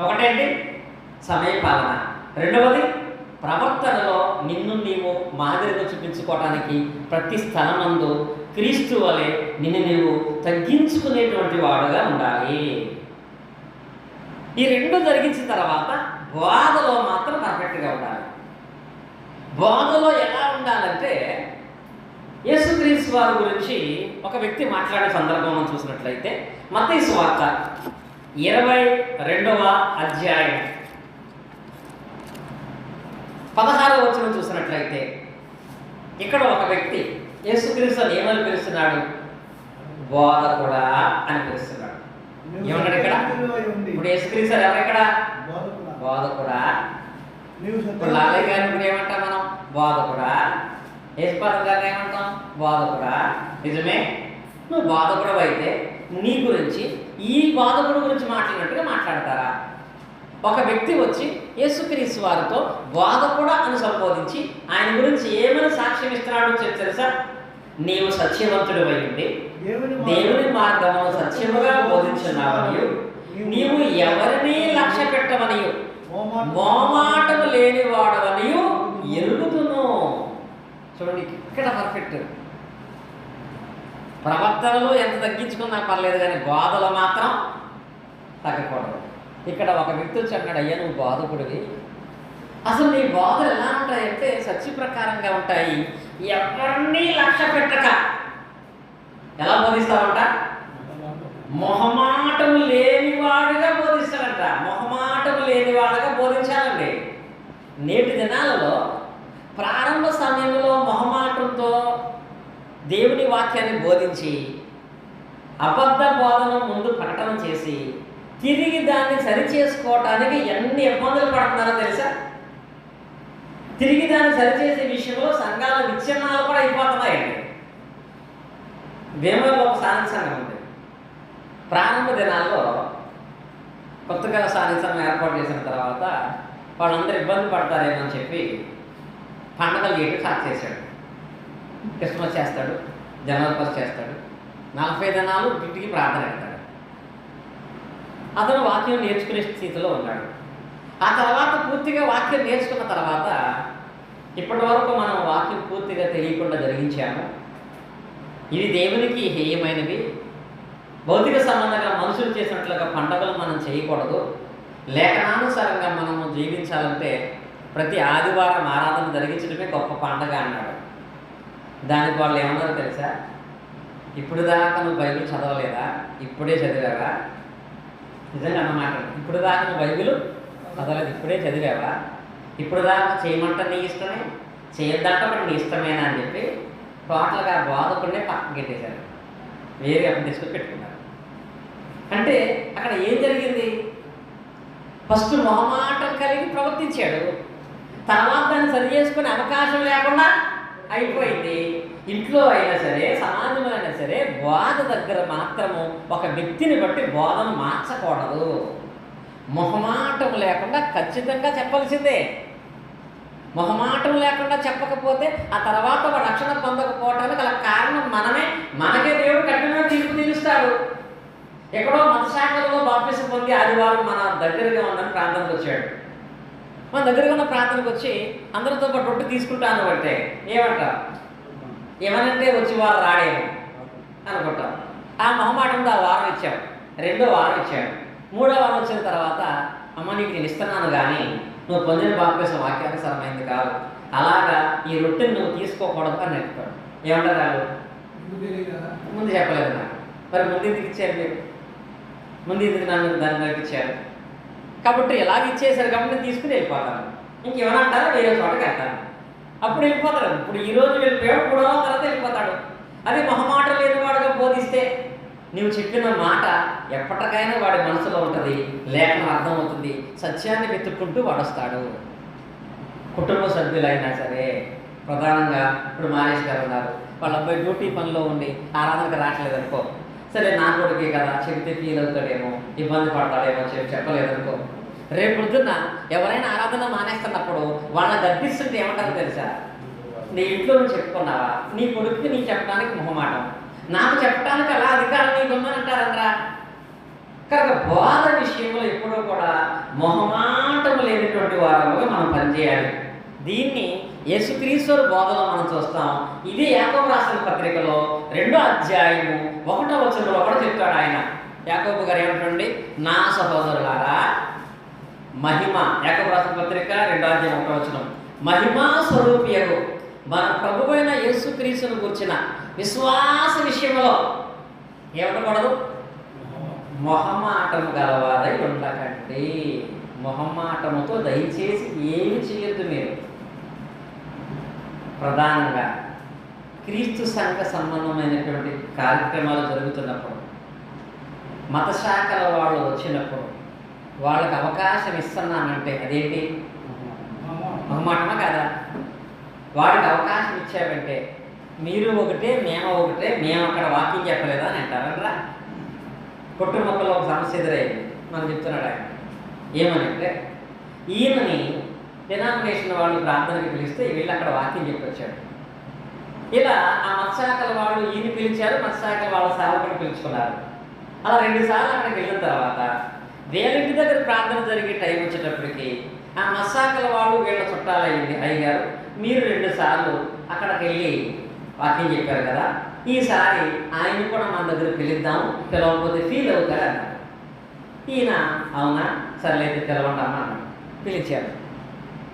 ఒకటేంటి? సమయపాలన. రెండవది ప్రవర్తనలో నిన్ను నీవు మాదిరిగా చూపించుకోవడానికి ప్రతి స్థలమందు క్రీస్తు వలె నిన్ను నీవు తగ్గించుకునేటువంటి వాడుగా ఉండాలి. ఈ రెండు జరిగించిన తర్వాత బోధలో మాత్రం పర్ఫెక్ట్గా ఉండాలి. బోధలో ఎలా ఉండాలంటే యేసుక్రీస్తు వారి గురించి ఒక వ్యక్తి మాట్లాడే సందర్భం చూసినట్లయితే మత్తయి సువార్త 22వ అధ్యాయం 16వ వచనం చూసినట్లయితే ఇక్కడ ఒక వ్యక్తి యేసుక్రీస్తుని ఏమని పిలుస్తున్నాడు? బోధకుడా అని పిలుస్తున్నాడు. ఏమన్నాడు ఇక్కడ? ఇప్పుడు యేసుక్రీస్తు ఎవరు ఇక్కడ? బోధకుడా. ఇప్పుడు లాలయ్య గారిని ఇప్పుడు ఏమంటాం మనం? బోధకుడా. యేసుపాదం గారిని ఏమంటాం? బోధకుడా. నిజమే, నువ్వు బోధకుడు అయితే నీ గురించి ఈ బోధకుడు గురించి మాట్లాడినట్టుగా మాట్లాడతారా? ఒక వ్యక్తి వచ్చి యేసుక్రీస్తు వారితో బోధకుడా అని సంబోధించి ఆయన గురించి ఏమని సాక్ష్యం ఇస్తున్నాడో తెలుసా? నీవు సత్యవంతుడు అయ్యుండి దేవుని మార్గమును సత్యముగా బోధించున్నావనియు, నీవు ఎవరినీ లక్ష్య పెట్టవనియు, మోమాటము లేని వాడవనియు ఎరుగుతును. చూడండి, ఇక్కడ పర్ఫెక్ట్. ప్రవర్తనలో ఎంత తగ్గించుకున్నా పర్లేదు కానీ బోధలో మాత్రం తగ్గకూడదు. ఇక్కడ ఒక వ్యక్తి వచ్చి అన్నాడు, అయ్యా నువ్వు బోధకుడివి, అసలు నీ బోధలు ఎలా ఉంటాయంటే సత్య ప్రకారంగా ఉంటాయి, ఎవరినీ లక్ష్య పెట్టక ఎలా బోధిస్తావంట? మొహమాటము లేనివాడుగా బోధిస్తాడంట. మొహమాటము లేనివాడుగా బోధించాలండి. నేటి దినాలలో ప్రారంభ సమయంలో మొహమాటంతో దేవుని వాక్యాన్ని బోధించి అబద్ధ బోధన ముందు ప్రకటన చేసి తిరిగి దాన్ని సరిచేసుకోవటానికి ఎన్ని ఇబ్బందులు పడుతున్నారో తెలుసా? తిరిగి దాన్ని సరిచేసే విషయంలో సంఘాల విచ్ఛిన్నాలు కూడా అయిపోతున్నాయండి. భీమవరంలో ఒక స్థానిక సంఘం ఉంది. ప్రారంభ దినాల్లో కొత్తగా స్థానిక సంఘం ఏర్పాటు చేసిన తర్వాత వాళ్ళందరూ ఇబ్బంది పడతారేమని చెప్పి పండగలు చేయడం స్టార్ట్ చేశాడు. క్రిస్మస్ చేస్తాడు, జనవరి 1 చేస్తాడు, 40 దినాలు ఇంటికి ప్రార్థన పెడతాడు. అతను వాక్యం నేర్చుకునే స్థితిలో ఉన్నాడు. ఆ తర్వాత పూర్తిగా వాక్యం నేర్చుకున్న తర్వాత ఇప్పటి వరకు మనం వాక్యం పూర్తిగా తెలియకుండా జరిగించాము. ఇవి దేవునికి హేయమైనవి, భౌతిక సంబంధంగా మనుషులు చేసినట్లుగా పండగలు మనం చేయకూడదు. లేఖనానుసారంగా మనము జీవించాలంటే ప్రతి ఆదివారం ఆరాధన జరిగించడమే గొప్ప పండగ అన్నాడు. దానికి వాళ్ళు ఏమన్నారో తెలుసా? ఇప్పుడు దాకా నువ్వు బైబిల్ చదవలేదా? ఇప్పుడే చదివావా? నిజంగా అన్నమాట. ఇప్పుడు దాకా నువ్వు బైబిల్ చదవలేదు, ఇప్పుడే చదివావా? ఇప్పుడు దాకా చేయమంట నీ ఇష్టమే, చేయొద్దంట మరి నీ ఇష్టమేనా అని చెప్పి టోటల్గా బోధకుడినే పక్కన పెట్టేశారు, వేరే అప్పుడు తీసుకొని పెట్టుకున్నారు. అంటే అక్కడ ఏం జరిగింది? ఫస్ట్ మొహమాటం కలిగి ప్రవర్తించాడు, తర్వాత దాన్ని సరి చేసుకునే అవకాశం లేకుండా అయిపోయింది. ఇంట్లో అయినా సరే, సమాజంలో అయినా సరే, బోధ దగ్గర మాత్రము ఒక వ్యక్తిని బట్టి బోధను మార్చకూడదు. మొహమాటం లేకుండా ఖచ్చితంగా చెప్పాల్సిందే. మొహమాటం లేకుండా చెప్పకపోతే ఆ తర్వాత వాడు రక్షణ పొందకపోవటానికి గల కారణం మనమే. మనకే దేవుడు కఠినంగా తీర్పు తీరుస్తాడు. ఎక్కడో మతశాఖలో బాప్తిసం పొంది ఆదివారం మన దగ్గరగా ఉందని ప్రాంతానికి వచ్చాడు. మన దగ్గరగా ఉన్న ప్రాంతానికి వచ్చి అందరితో పాటు రొట్టె తీసుకుంటాను అంటే ఏమంటారు? ఏమనంటే వచ్చి వారు రాడేమో అనుకుంటాం. ఆ మొహమాటంతో ఆ వారం ఇచ్చాం, రెండో వారం ఇచ్చాడు, మూడో వారం వచ్చిన తర్వాత అమ్మ నీకు నేను ఇస్తున్నాను కానీ నువ్వు పొందిన బాప్తిసం వాక్యానుసారమైంది కాదు, అలాగా ఈ రొట్టెని నువ్వు తీసుకోకూడదు అని నేర్పుతాడు. ఏమంటారు వాళ్ళు? ముందు చెప్పలేదు నాకు. మరి ముందు ఎందుకు ఇచ్చారు మీరు? ముందు ఎందుకు నన్ను దాని వైపు ఇచ్చారు? కాబట్టి ఎలాగ ఇచ్చేసారు కాబట్టి నేను తీసుకుని వెళ్ళిపోతాను, ఇంకేమైనా అంటారా వేరే చోటకి వెళ్తాను, అప్పుడు వెళ్ళిపోతాడు. ఇప్పుడు ఈరోజు వెళ్ళిపోయాడు, 3వ తర్వాత వెళ్ళిపోతాడు. అదే మొహమాట లేని వాడుగా బోధిస్తే నువ్వు చెప్పిన మాట ఎప్పటికైనా వాడి మనసులో ఉంటుంది, లేఖనం అర్థమవుతుంది, సత్యాన్ని వెతుక్కుంటూ వాడొస్తాడు. కుటుంబ సభ్యులైనా సరే, ప్రధానంగా ఇప్పుడు మారేష్ గారు ఉన్నారు, వాళ్ళ అబ్బాయి డ్యూటీ పనిలో ఉండి ఆరాధనకు రావట్లేదు అనుకో, సరే నా కొడుకే కదా చెబితే ఫీల్ అవుతాడేమో, ఇబ్బంది పడతాడేమో చెప్పలేదనుకో, రేపు పొద్దున్న ఎవరైనా ఆరాధన మానేస్తున్నప్పుడు వాళ్ళని గర్భిస్తుంటే ఏమంటారో తెలుసా? నీ ఇంట్లో నువ్వు చెప్పుకున్నావా, నీ కొడుకుకి నీకు చెప్పడానికి మొహమాటం, నాకు చెప్పడానికి అలా అధికారం నీకు ఉందని అంటారంటారా? కనుక బోధ విషయంలో ఎప్పుడూ కూడా మొహమాటం లేనటువంటి వారంలో మనం పనిచేయాలి. దీన్ని యేసుక్రీస్తు బోధలో మనం చూస్తాం. ఇది యాకోబు రాసిన పత్రికలో 2వ అధ్యాయము 1వ వచనంలో కూడా చెప్తాడు ఆయన. యాకోబు గారు ఏమంటండి? నా సహోదరులారా, మహిమ, యాకోబు రాసిన పత్రిక 2వ అధ్యాయం 1వ వచనం, మహిమా స్వరూపియగు మన ప్రభువైన యేసుక్రీస్తును గుర్చిన విశ్వాస విషయంలో ఏమనకూడదు? మొహమాటము గలవారై ఉండకండి. మొహమాటముతో దయచేసి ఏమి చేయొద్దు మీరు. ప్రధానంగా క్రీస్తు సంఘ సంబంధమైనటువంటి కార్యక్రమాలు జరుగుతున్నప్పుడు, మత శాఖల వాళ్ళు వచ్చినప్పుడు వాళ్ళకి అవకాశం ఇస్తున్నానంటే అదేంటి? మొహమాటమా కాదా? వాడికి అవకాశం ఇచ్చావంటే మీరు ఒకటే మేము ఒకటే, మేము అక్కడ వాకింగ్ చెప్పలేదా అని అంటారా? కుటుంబంలో ఒక సమస్య ఎదురైంది, మనం చెప్తున్నాడు ఆయన. ఏమనంటే ఈయనని డినామినేషన్ వాళ్ళు ప్రార్థనకి పిలిస్తే వీళ్ళు అక్కడ వాకింగ్ చెప్పొచ్చాడు. ఇలా ఆ మత్స్యాకల వాళ్ళు ఈయన పిలిచారు, మత్స్యాకల వాళ్ళ సేవకుని పిలుచుకున్నారు. అలా 2 సార్లు అక్కడికి వెళ్ళిన తర్వాత వీళ్ళ ఇంటి దగ్గర ప్రార్థన జరిగే టైం వచ్చేటప్పటికి ఆ మత్స్యాకల వాళ్ళు వీళ్ళ చుట్టాలయ్యింది, అయ్యారు మీరు 2 సార్లు అక్కడికి వెళ్ళి వాకింగ్ చెప్పారు కదా, ఈసారి ఆయన కూడా మన దగ్గర పిలుద్దాం, పిలవకపోతే ఫీల్ అవుతారు అన్నారు. ఈయన అవునా సర్లేదు పిలవండి అమ్మా అన్నాడు. పిలిచారు.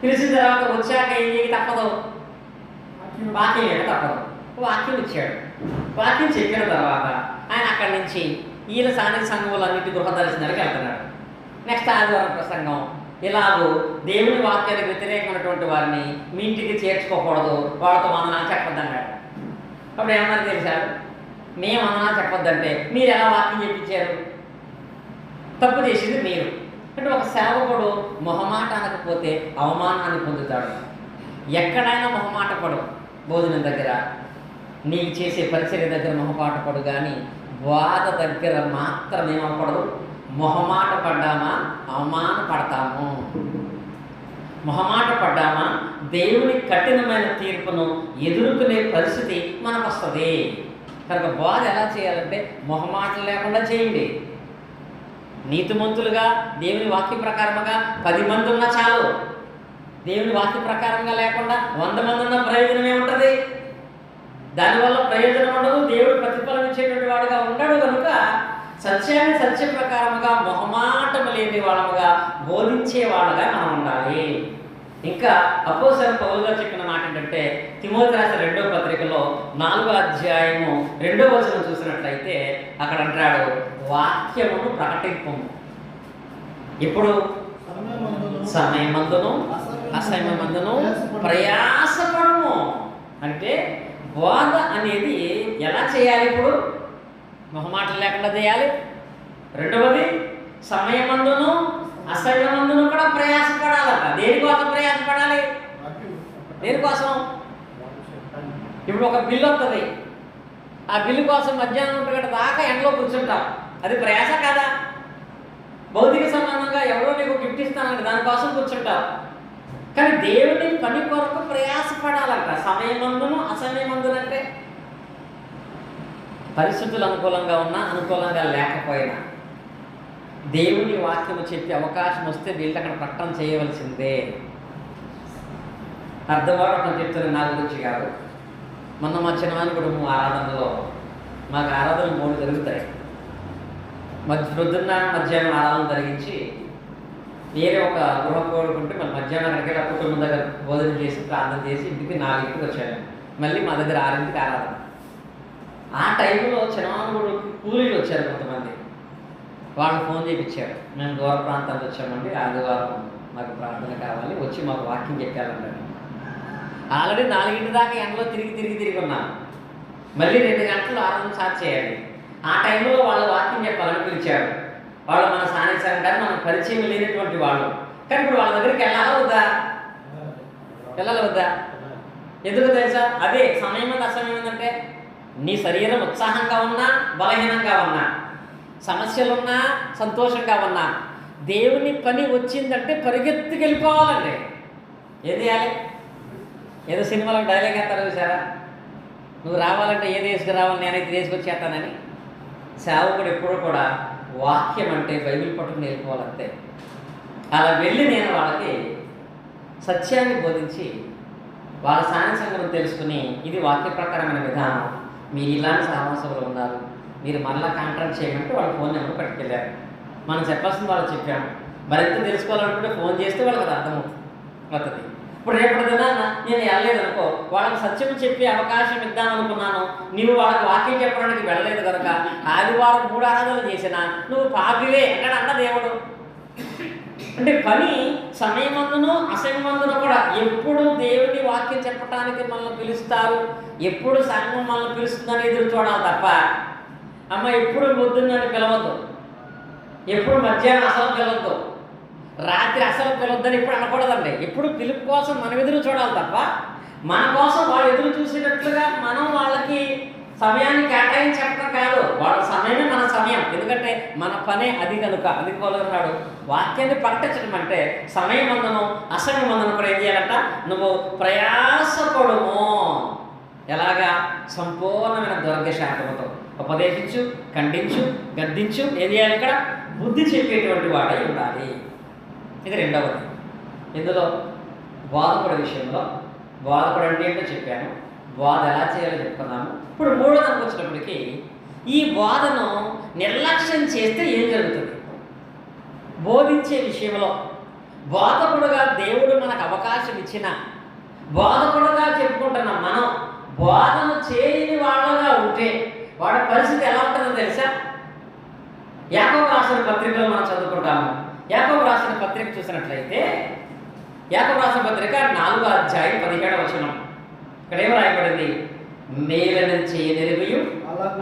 పిలిచిన తర్వాత వచ్చాక ఏం చేయ తప్పదు, వాక్యం చేయక తప్పదు. వాక్యం ఇచ్చాడు. వాక్యం చెప్పిన తర్వాత ఆయన అక్కడి నుంచి ఈయన స్థానిక సంఘములన్నింటి గృహ దర్శనానికి వెళ్తున్నాడు. నెక్స్ట్ ఆదివారం ప్రసంగం, ఇలాగూ దేవుని వాక్యానికి వ్యతిరేకమైనటువంటి వారిని మీ ఇంటికి చేర్చుకోకూడదు, వాళ్ళతో వందనాలు చెప్పొద్దు అన్నాడు. అప్పుడు ఏమన్నారు తెలిసారు? మేము వందనాలు చెప్పొద్దంటే మీరు ఎలా వాక్యం చెప్పించారు? తప్పు చేసింది మీరు. అంటే ఒక సేవకుడు మొహమాట అనకపోతే అవమానాన్ని పొందుతాడు. ఎక్కడైనా మొహమాట పడు, భోజనం దగ్గర, నీకు చేసే పరిచర్య దగ్గర మొహమాట పడు, కానీ వాద దగ్గర మాత్రం ఏమవకూడదు. మొహమాట పడ్డామా అవమాన పడతాము, మొహమాట పడ్డామా దేవుని కఠినమైన తీర్పును ఎదుర్కొనే పరిస్థితి మనకు వస్తుంది. కనుక బోధ ఎలా చేయాలంటే మొహమాటం లేకుండా చేయండి. నీతిమంతులుగా దేవుని వాక్య ప్రకారముగా 10 మంది ఉన్నా చాలు. దేవుని వాక్య ప్రకారంగా లేకుండా 100 మంది ఉన్న ప్రయోజనం ఏముంటుంది? దానివల్ల ప్రయోజనం ఉండదు. దేవుడు ప్రతిఫలం ఇచ్చేటువంటి వాడుగా ఉన్నాడు. కనుక సత్యాన్ని సత్య ప్రకారముగా మొహమాటము లేని వాళ్ళముగా బోధించే వాళ్ళగా మనం ఉండాలి. ఇంకా అపోస్తలుడైన పౌలు గారు చెప్పిన మాట ఏంటంటే తిమోతి రాసిన 2వ పత్రికలో 4వ అధ్యాయము 2వ వచనం చూసినట్లయితే అక్కడ అంటాడు, వాక్యమును ప్రకటింపము. ఇప్పుడు సమయమందును అసమయమందును ప్రయాసపడము. అంటే బోధ అనేది ఎలా చేయాలి? ఇప్పుడు మొహమాటలు లేకుండా చేయాలి. రెండవది సమయమందును అసమయమందును కూడా ప్రయాసపడాలట. దేనికోసం ప్రయాసపడాలి? దేనికోసం? ఇప్పుడు ఒక బిల్లు వస్తుంది, ఆ బిల్లు కోసం మధ్యాహ్నం 1 గంట దాకా ఎండలో కూర్చుంటాం. అది ప్రయాస కాదా? భౌతిక సంబంధంగా ఎవరో నీకు గిఫ్ట్ ఇస్తానంటే దానికోసం కూర్చుంటాం. కానీ దేవుని పని కొరకు ప్రయాసపడాలంట. సమయమందును అసమయమందునంటే పరిస్థితులు అనుకూలంగా ఉన్నా అనుకూలంగా లేకపోయినా దేవుని వాక్యము చెప్పే అవకాశం వస్తే వీళ్ళు అక్కడ ప్రకటన చేయవలసిందే. అర్థవాడు చెప్తున్న నా గురించి కాదు. మొన్న మా చిన్నవాని కుటుంబం ఆరాధనలో మాకు ఆరాధనలు 3 జరుగుతాయి. పొద్దున్న మధ్యాహ్నం ఆరాధన జరిగించి వేరే ఒక గృహ కోరుకుంటే మళ్ళీ మధ్యాహ్నం అక్కడికి ఆ కుటుంబం దగ్గర భోజనం చేసి ప్రార్థన చేసి ఇంటికి 4కి వచ్చాను. మళ్ళీ మా దగ్గర 6కి ఆరాధన. ఆ టైంలో చిన్నవాడు కూలీలు వచ్చారు కొంతమంది. వాళ్ళు ఫోన్ చేయించారు, మేము దూర ప్రాంతానికి వచ్చామండి, ఆదివారం మాకు ప్రార్థన కావాలి, వచ్చి మాకు వాక్యం చెప్పాలన్నాడు. ఆల్రెడీ 4 దాకా ఎండలో తిరిగి ఉన్నాను. మళ్ళీ 2 గంటలు ఆరాధన స్టార్ట్ చేయాలి. ఆ టైంలో వాళ్ళు వాక్యం చెప్పాలని పిలిచారు. వాళ్ళు మన సాన్నిధ్యం కానీ మనకు పరిచయం లేనటువంటి వాళ్ళు. కానీ ఇప్పుడు వాళ్ళ దగ్గరికి వెళ్ళాలా వద్దా? ఎందుకు తెలుసా? అదే సమయం మీద అసమయం ఏంటంటే నీ శరీరం ఉత్సాహంగా ఉన్నా బలహీనంగా ఉన్నా, సమస్యలున్నా సంతోషంగా ఉన్నా, దేవుని పని వచ్చిందంటే పరిగెత్తుకు వెళ్ళిపోవాలండి. ఏం చేయాలి? ఏదో సినిమాలో డైలాగ్ అంటారు చూసారా, నువ్వు రావాలంటే ఏది వేసుకురావాలి, నేనైతే తీసుకొచ్చేస్తానని. సేవకుడు ఎప్పుడు కూడా వాక్యం అంటే బైబిల్ పట్టుకుని వెళ్ళిపోవాలంతే. అలా వెళ్ళి నేను వాళ్ళకి సత్యాన్ని బోధించి వాళ్ళ సాన్నిధ్యం తెలుసుకుని ఇది వాక్య ప్రకారమైన విధానం, మీరు ఇలాంటి సహవాసంలో ఉన్నారు, మీరు మళ్ళీ కాంట్రాక్ట్ చేయమంటే వాళ్ళ ఫోన్ నెంబర్ పట్టుకెళ్ళారు. మనం చెప్పాల్సింది వాళ్ళు చెప్పాము. మరింత తెలుసుకోవాలనుకుంటే ఫోన్ చేస్తే వాళ్ళకి అది అర్థమవుతుంది. ఇప్పుడు రేపటిదైనా నేను వెళ్ళలేదనుకో, వాళ్ళకి సత్యం చెప్పే అవకాశం ఇద్దామనుకున్నాను, నువ్వు వాళ్ళకి వాక్యం చెప్పడానికి వెళ్ళలేదు కనుక ఆదివారం 3 ఆరాధనలు చేసినా నువ్వు పాపివే అన్న దేవుడు. అంటే పని సమయమందును అసమయమందును కూడా ఎప్పుడు దేవుని వాక్యం చెప్పడానికి మనల్ని పిలుస్తారు, ఎప్పుడు సంఘం మనల్ని పిలుస్తుందని ఎదురు చూడాలి తప్ప, అమ్మ ఎప్పుడు పొద్దున్నని పిలవద్దు, ఎప్పుడు మధ్యాహ్నం అసలు పిలవద్దు, రాత్రి అసలు పిలవద్దని ఎప్పుడు అనకూడదండి. ఎప్పుడు పిలుపు కోసం మనం ఎదురు చూడాలి తప్ప మన కోసం వాళ్ళు ఎదురు చూసేటట్లుగా మనం వాళ్ళకి సమయాన్ని కేటాయించడం కాదు. వాళ్ళ సమయమే మన సమయం. ఎందుకంటే మన పనే అది కనుక. అది కోలున్నాడు వాక్యాన్ని ప్రకటించడం అంటే సమయమందును అసమయమందును కూడా ఏం చేయాలంట? నువ్వు ప్రయాసపడుము. ఎలాగా? సంపూర్ణమైన దుర్గశాంతముతో ఉపదేశించు, ఖండించు, గద్దించు. ఏం చేయాలి? ఇక్కడ బుద్ధి చెప్పేటువంటి వాడై ఉండాలి. ఇది రెండవది. ఇందులో బోధపడే విషయంలో బోధపడే అంటే ఏంటో చెప్పాను, బోధ ఎలా చేయాలో చెప్పుకున్నాము. ఇప్పుడు 3వ దానికి వచ్చినప్పటికీ ఈ బోధను నిర్లక్ష్యం చేస్తే ఏం జరుగుతుంది? బోధించే విషయంలో బోధకుడుగా దేవుడు మనకు అవకాశం ఇచ్చిన, బోధకుడుగా చెప్పుకుంటున్న మనం బోధన చేయని వాళ్ళగా ఉంటే వాడి పరిస్థితి ఎలా ఉంటుందో తెలుసా? యాకోబు రాసిన పత్రికలో మనం చదువుకుంటాము. యాకోబు రాసిన పత్రిక చూసినట్లయితే యాకోబు రాసిన పత్రిక 4వ అధ్యాయం 17వ వచనం. ఇక్కడ ఏం రాయబడింది? మేలను చేయనిరిగియు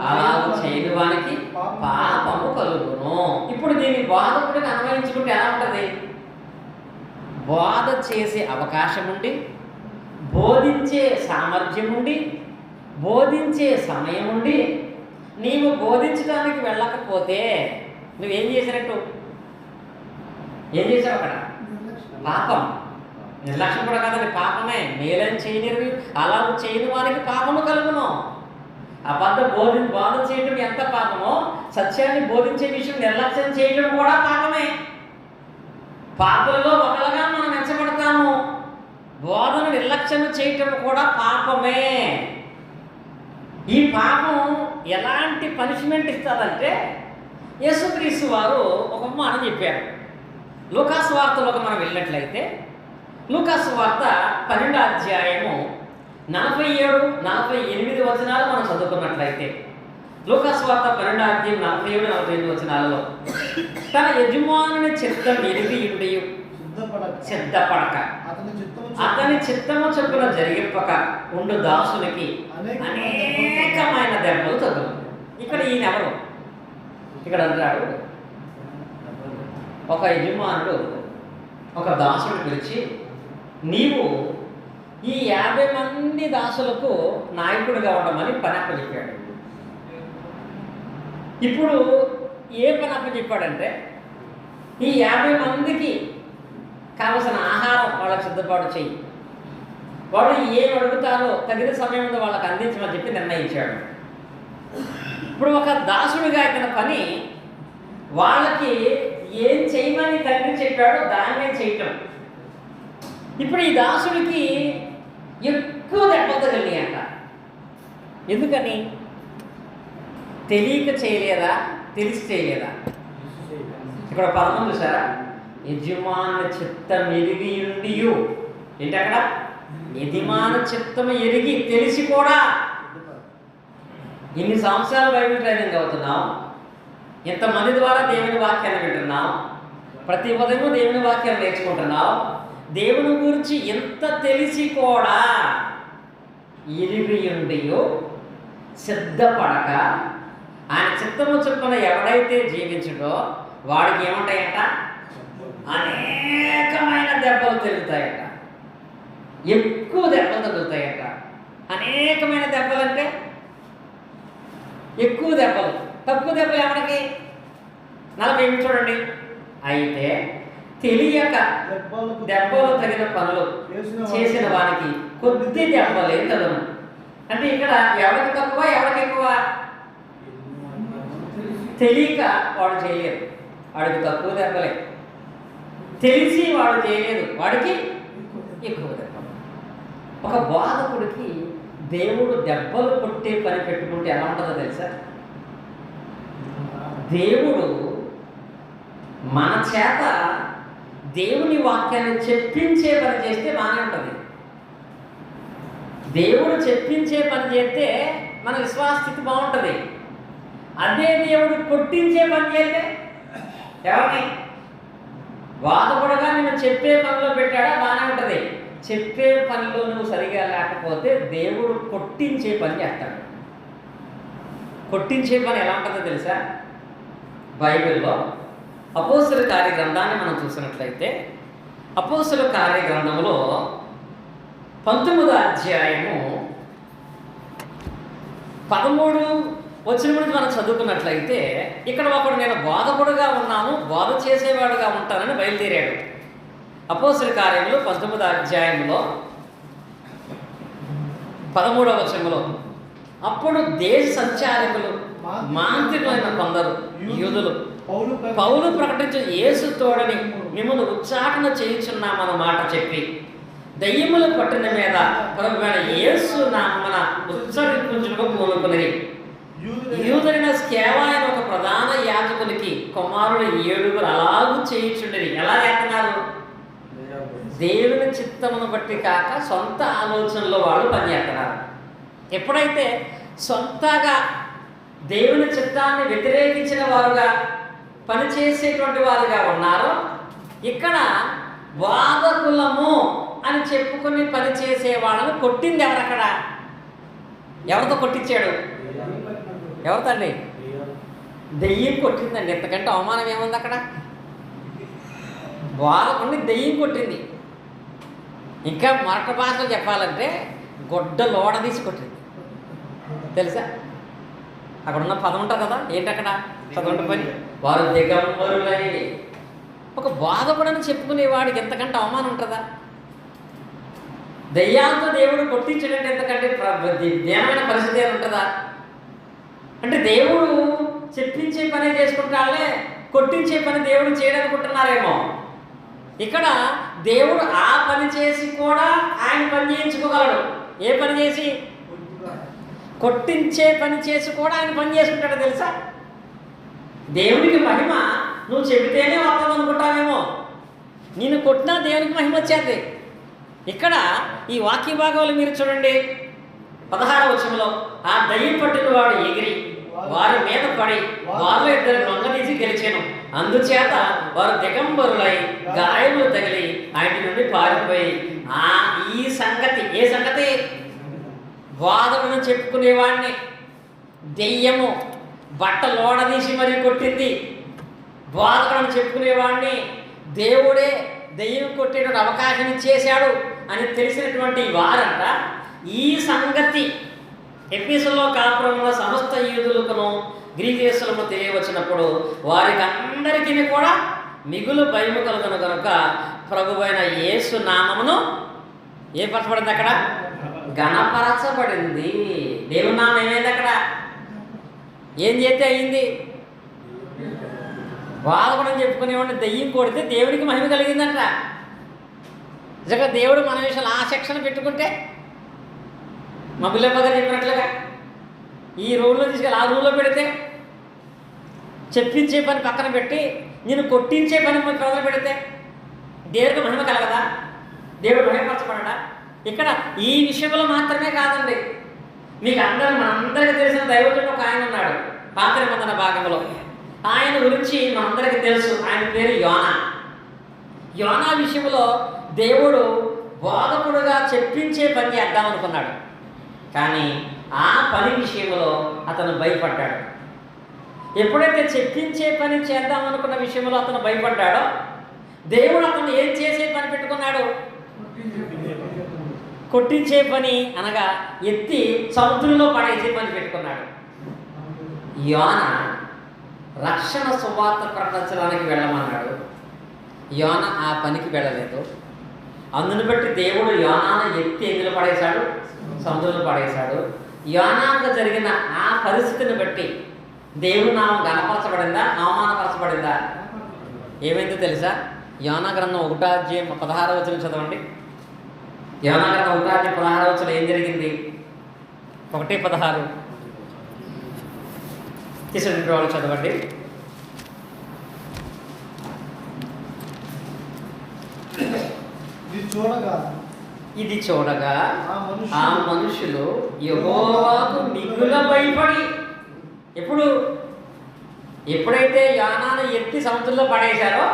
అలాగూ చేయని వానికి పాపము కలుగును. ఇప్పుడు దీన్ని బోధకుడిని అన్వయించుకుంటే ఎలా ఉంటుంది? బోధ చేసే అవకాశం ఉండి, బోధించే సామర్థ్యం ఉండి, బోధించే సమయం ఉండి, నీవు బోధించడానికి వెళ్ళకపోతే నువ్వేం చేసినట్టు? ఏం చేసావు అక్కడ? పాపం. నిర్లక్ష్యం కూడా కాదండి, పాపమే. మేలని చేయనివి అలా చేయని వారికి పాపము కలుగును. బోధన చేయడం ఎంత పాపమో, సత్యాన్ని బోధించే విషయం నిర్లక్ష్యం చేయడం కూడా పాపమే. పాపంలో ఒకలుగా మనం ఎంచబడతాము. బోధన నిర్లక్ష్యం చేయటం కూడా పాపమే. ఈ పాపం ఎలాంటి పనిష్మెంట్ ఇస్తుందంటే, యేసుక్రీస్తు వారు ఒక ఉపమానం చెప్పారు. లూకాసు వార్తలోకి మనం వెళ్ళినట్లయితే లూకాసు వార్త 12వ అధ్యాయము 47, 48 వచనాలు మనం చదువుకున్నట్లయితే, లూకాసు వార్త 12వ అధ్యాయం 47, 48 వచనాలలో తన యజమానుని చిత్తం ఎరిగియుండియు సిద్ధపడక అతని చిత్తము చొప్పున జరిగింపక ఉండు దాసునికి అనేకమైన దెబ్బలు తగులు. ఇక్కడ ఈయన ఎవరు? ఇక్కడ అంటాడు, ఒక యజమానుడు ఒక దాసుడు పిలిచి, నీవు ఈ 50 మంది దాసులకు నాయకుడిగా ఉండమని పని అప్పచెప్పాడు. ఇప్పుడు ఏ పని అప్పచెప్పాడంటే, ఈ 50 మందికి కావలసిన ఆహారం వాళ్ళకి సిద్ధపాటు చెయ్యి, వాళ్ళు ఏం అడుగుతారో తగిన సమయంలో వాళ్ళకి అందించమని చెప్పి నిర్ణయించాడు. ఇప్పుడు ఒక దాసుడిగా ఇతని పని వాళ్ళకి ఏం చేయమని తండ్రి చెప్పాడో దాన్నే చేయటం. ఇప్పుడు ఈ దాసుడికి ఎక్కువ దెబ్బలు తగిలినాయంట. ఎందుకని? తెలియక చేయలేదా, తెలిసి చేయలేదా? ఇక్కడ పదం చూసారా? యజమాని చిత్తం ఎరిగి ఉండియు. ఏంటి అక్కడ? యజమాని చిత్తం ఎరిగి తెలిసి కూడా. ఇన్ని సంవత్సరాలు బైబిల్ ట్రైనింగ్ అవుతున్నాం, ఎంతమంది ద్వారా దేవుని వాక్యాన్ని వింటున్నాం, ప్రతి ఉదయం దేవుని వాక్యాన్ని నేర్చుకుంటున్నాం, దేవుని గురించి ఎంత తెలిసి కూడా ఎరిగియుండియు సిద్ధపడక ఆయన చిత్తము చొప్పున ఎవడైతే జీవించుడో వాడికి ఏముంటాయంట? అనేకమైన దెబ్బలు తగులుతాయట. ఎక్కువ దెబ్బలు తగులుతాయట. అనేకమైన దెబ్బలు అంటే ఎక్కువ దెబ్బలు. తక్కువ దెబ్బలు ఎవరికి? 40 చూడండి. అయితే తెలియక దెబ్బలు తగిన పనులు చేసిన వానికి కొద్ది దెబ్బలే తగును. అంటే ఇక్కడ ఎవరికి తక్కువ, ఎవరికి ఎక్కువ? తెలియక వాడు చేయలేదు, వాడికి తక్కువ దెబ్బలే. తెలిసి వాడు చేయలేదు, వాడికి ఎక్కువ దెబ్బలు. ఒక బాధకుడికి దేవుడు దెబ్బలు కొట్టే పని పెట్టుకుంటే ఎలా ఉంటుందో తెలుసా? దేవుడు మన చేత దేవుని వాక్యాన్ని చెప్పించే పని చేస్తే బాగానే ఉంటుంది. దేవుడు చెప్పించే పని చేస్తే మన విశ్వాస స్థితి బాగుంటుంది. అదే దేవుడు కొట్టించే పని చేస్తే ఎవరిని? బాధపడగా నేను చెప్పే పనిలో పెట్టాడా బాగానే ఉంటుంది. చెప్పే పనిలో నువ్వు సరిగా లేకపోతే దేవుడు కొట్టించే పని చేస్తాడు. కొట్టించే పని ఎలా ఉంటుందో తెలుసా? బైబిల్లో అపోస్తలుల కార్యగ్రంథాన్ని మనం చూసినట్లయితే, అపోస్తలుల కార్యగ్రంథంలో 19వ అధ్యాయము 13 వచనం నుంచి మనం చదువుకున్నట్లయితే, ఇక్కడ ఒకడు నేను బోధకుడుగా ఉన్నాను, బోధ చేసేవాడుగా ఉంటానని బయలుదేరాడు. అపోస్తలుల కార్యములు 19వ అధ్యాయంలో 13వ వచనంలో, అప్పుడు దేశ సంచారకులు మాంత్రికులైన కొందరు యూదులు పౌలు ప్రకటించిన యేసు తోడని మిమ్మల్ని ఉచ్చాటన చేయించున్నామన్న మాట చెప్పి దయ్యములు పట్టిన మీద ప్రభువైన యేసు నామమున ఉచ్చరించుటకు పూనుకున్నది. యూదులైన స్కేవ అయిన ఒక ప్రధాన యాజకునికి కుమారుడు 7 అలాగూ చేయించుండేది. ఎలా చేస్తున్నారు? దేవుని చిత్తమును బట్టి కాక సొంత ఆలోచనలో వాళ్ళు పనిచేస్తున్నారు. ఎప్పుడైతే సొంతగా దేవుని చిత్తాన్ని వ్యతిరేకించిన వారుగా పనిచేసేటువంటి వారుగా ఉన్నారో, ఇక్కడ బాధకులము అని చెప్పుకొని పనిచేసే వాళ్ళను కొట్టింది ఎవరక్కడ? ఎవరితో కొట్టించాడు? ఎవరితో అండి? దెయ్యం కొట్టిందండి. ఎంతకంటే అవమానం ఏముంది అక్కడ? బాధకుని దెయ్యం కొట్టింది. ఇంకా మరొక భాషలో చెప్పాలంటే గొడ్డ లోడ తీసి కొట్టింది. తెలుసా? అక్కడ ఉన్న పదం ఉంటుంది కదా, ఏంటక్కడ చదవండి పని? వారు దిగంబరులై. ఒక బాధపడని చెప్పుకునేవాడికి ఎంతకంటే అవమానం ఉంటుందా? దయ్యాలతో దేవుడు కొట్టించడంటే ఎంతకంటే ధ్యానమైన పరిస్థితి ఏమి ఉంటుందా? అంటే దేవుడు చెప్పించే పని చేసుకుంటాడే, కొట్టించే పని దేవుడు చేయడనుకుంటున్నారేమో. ఇక్కడ దేవుడు ఆ పని చేసి కూడా ఆయన పని చేయించుకోగలడు. ఏ పని చేసి? కొట్టించే పని చేసి కూడా ఆయన పని చేసుకుంటాడో తెలుసా? దేవునికి మహిమ నువ్వు చెబితేనే వస్తుంది అనుకుంటావేమో. నేను కొట్టినా దేవునికి మహిమ వచ్చేది. ఇక్కడ ఈ వాక్య భాగంలో మీరు చూడండి, 16వ వచనంలో ఆ దయ్యం పట్టిన వాడు ఎగిరి వారి మీద పడి వారిలో ఇద్దరు లొంగదీసి గెలిచాను. అందుచేత వారు దిగంబరులై గాయములు తగిలి ఆయన నుండి పారిపోయి. ఈ సంగతి, ఏ సంగతి? వాదనను చెప్పుకునేవాడిని దెయ్యము బట్టలోడదీసి మరీ కొట్టింది. వాదనను చెప్పుకునేవాడిని దేవుడే దెయ్యం కొట్టేటువంటి అవకాశం ఇచ్చేశాడు అని తెలిసినటువంటి వారంట ఈ సంగతి ఎఫెసులో కాపురమున్న సమస్త యూదులకును గ్రీకేసులకు తెలియవచ్చినప్పుడు వారికి అందరికీ కూడా మిగులు భయము కలుగును కనుక ప్రభువైన యేసు నామమును ఏ పరచబడింది? అక్కడ ఘనపరచబడింది. దేవుని నామం ఏమైంది? అక్కడ ఏం చేస్తే అయింది? వాదపడని చెప్పుకునేవాడిని దెయ్యం కొడితే దేవుడికి మహిమ కలిగిందంట. నిజంగా దేవుడు మన విషయంలో ఆ సెక్షన్ పెట్టుకుంటే మా బిల్లప్ప గారు చెప్పినట్లుగా ఈ రూల్లో తీసుకెళ్ళి ఆ రూల్లో పెడితే, చెప్పించే పని పక్కన పెట్టి నేను కొట్టించే పని ప్రజలు పెడితే దేవుడికి మహిమ కలగదా? దేవుడు మహిమపరచబడడా? ఇక్కడ ఈ విషయంలో మాత్రమే కాదండి, మీకు మనందరికీ తెలిసిన దైవజనుడు ఒక ఆయన ఉన్నాడు పాత నిబంధన భాగంలో. ఆయన గురించి మనందరికీ తెలుసు. ఆయన పేరు యోనా. యోనా విషయంలో దేవుడు బోధకుడుగా చెప్పించే పని చేద్దాం అనుకున్నాడు, కానీ ఆ పని విషయంలో అతను భయపడ్డాడు. ఎప్పుడైతే చెప్పించే పని చేద్దాం అనుకున్న విషయంలో అతను భయపడ్డాడో దేవుడు అతను ఏం చేసే పని పెట్టుకున్నాడు? కొట్టించే పని, అనగా ఎత్తి సముద్రంలో పడేసే పని పెట్టుకున్నాడు. యోనా రక్షణ సువార్త ప్రకటించడానికి వెళ్ళమన్నాడు. యోనా ఆ పనికి వెళ్ళలేదు. అందుని బట్టి దేవుడు యోనాను ఎత్తి ఎందులో పడేశాడు? సముద్రంలో పడేశాడు. యోనాకు జరిగిన ఆ పరిస్థితిని బట్టి దేవుడు నామం ఘనపరచబడిందా, అవమానపరచబడిందా? ఏమైందో తెలుసా? యోనా గ్రంథం 1వ అధ్యాయం 16వ వచనం చదవండి. యోనా గ్రంథం 1వ అధ్యాయం 16వ వచనం ఏం జరిగింది? 1:16 తీసుకుంటే వాళ్ళు చదవండి. ఇది చూడగా ఆ మనుషులు యెహోవాకు మిగుల భయపడి. ఎప్పుడైతే యోనాను ఎత్తి సముద్రంలో పడేశారో,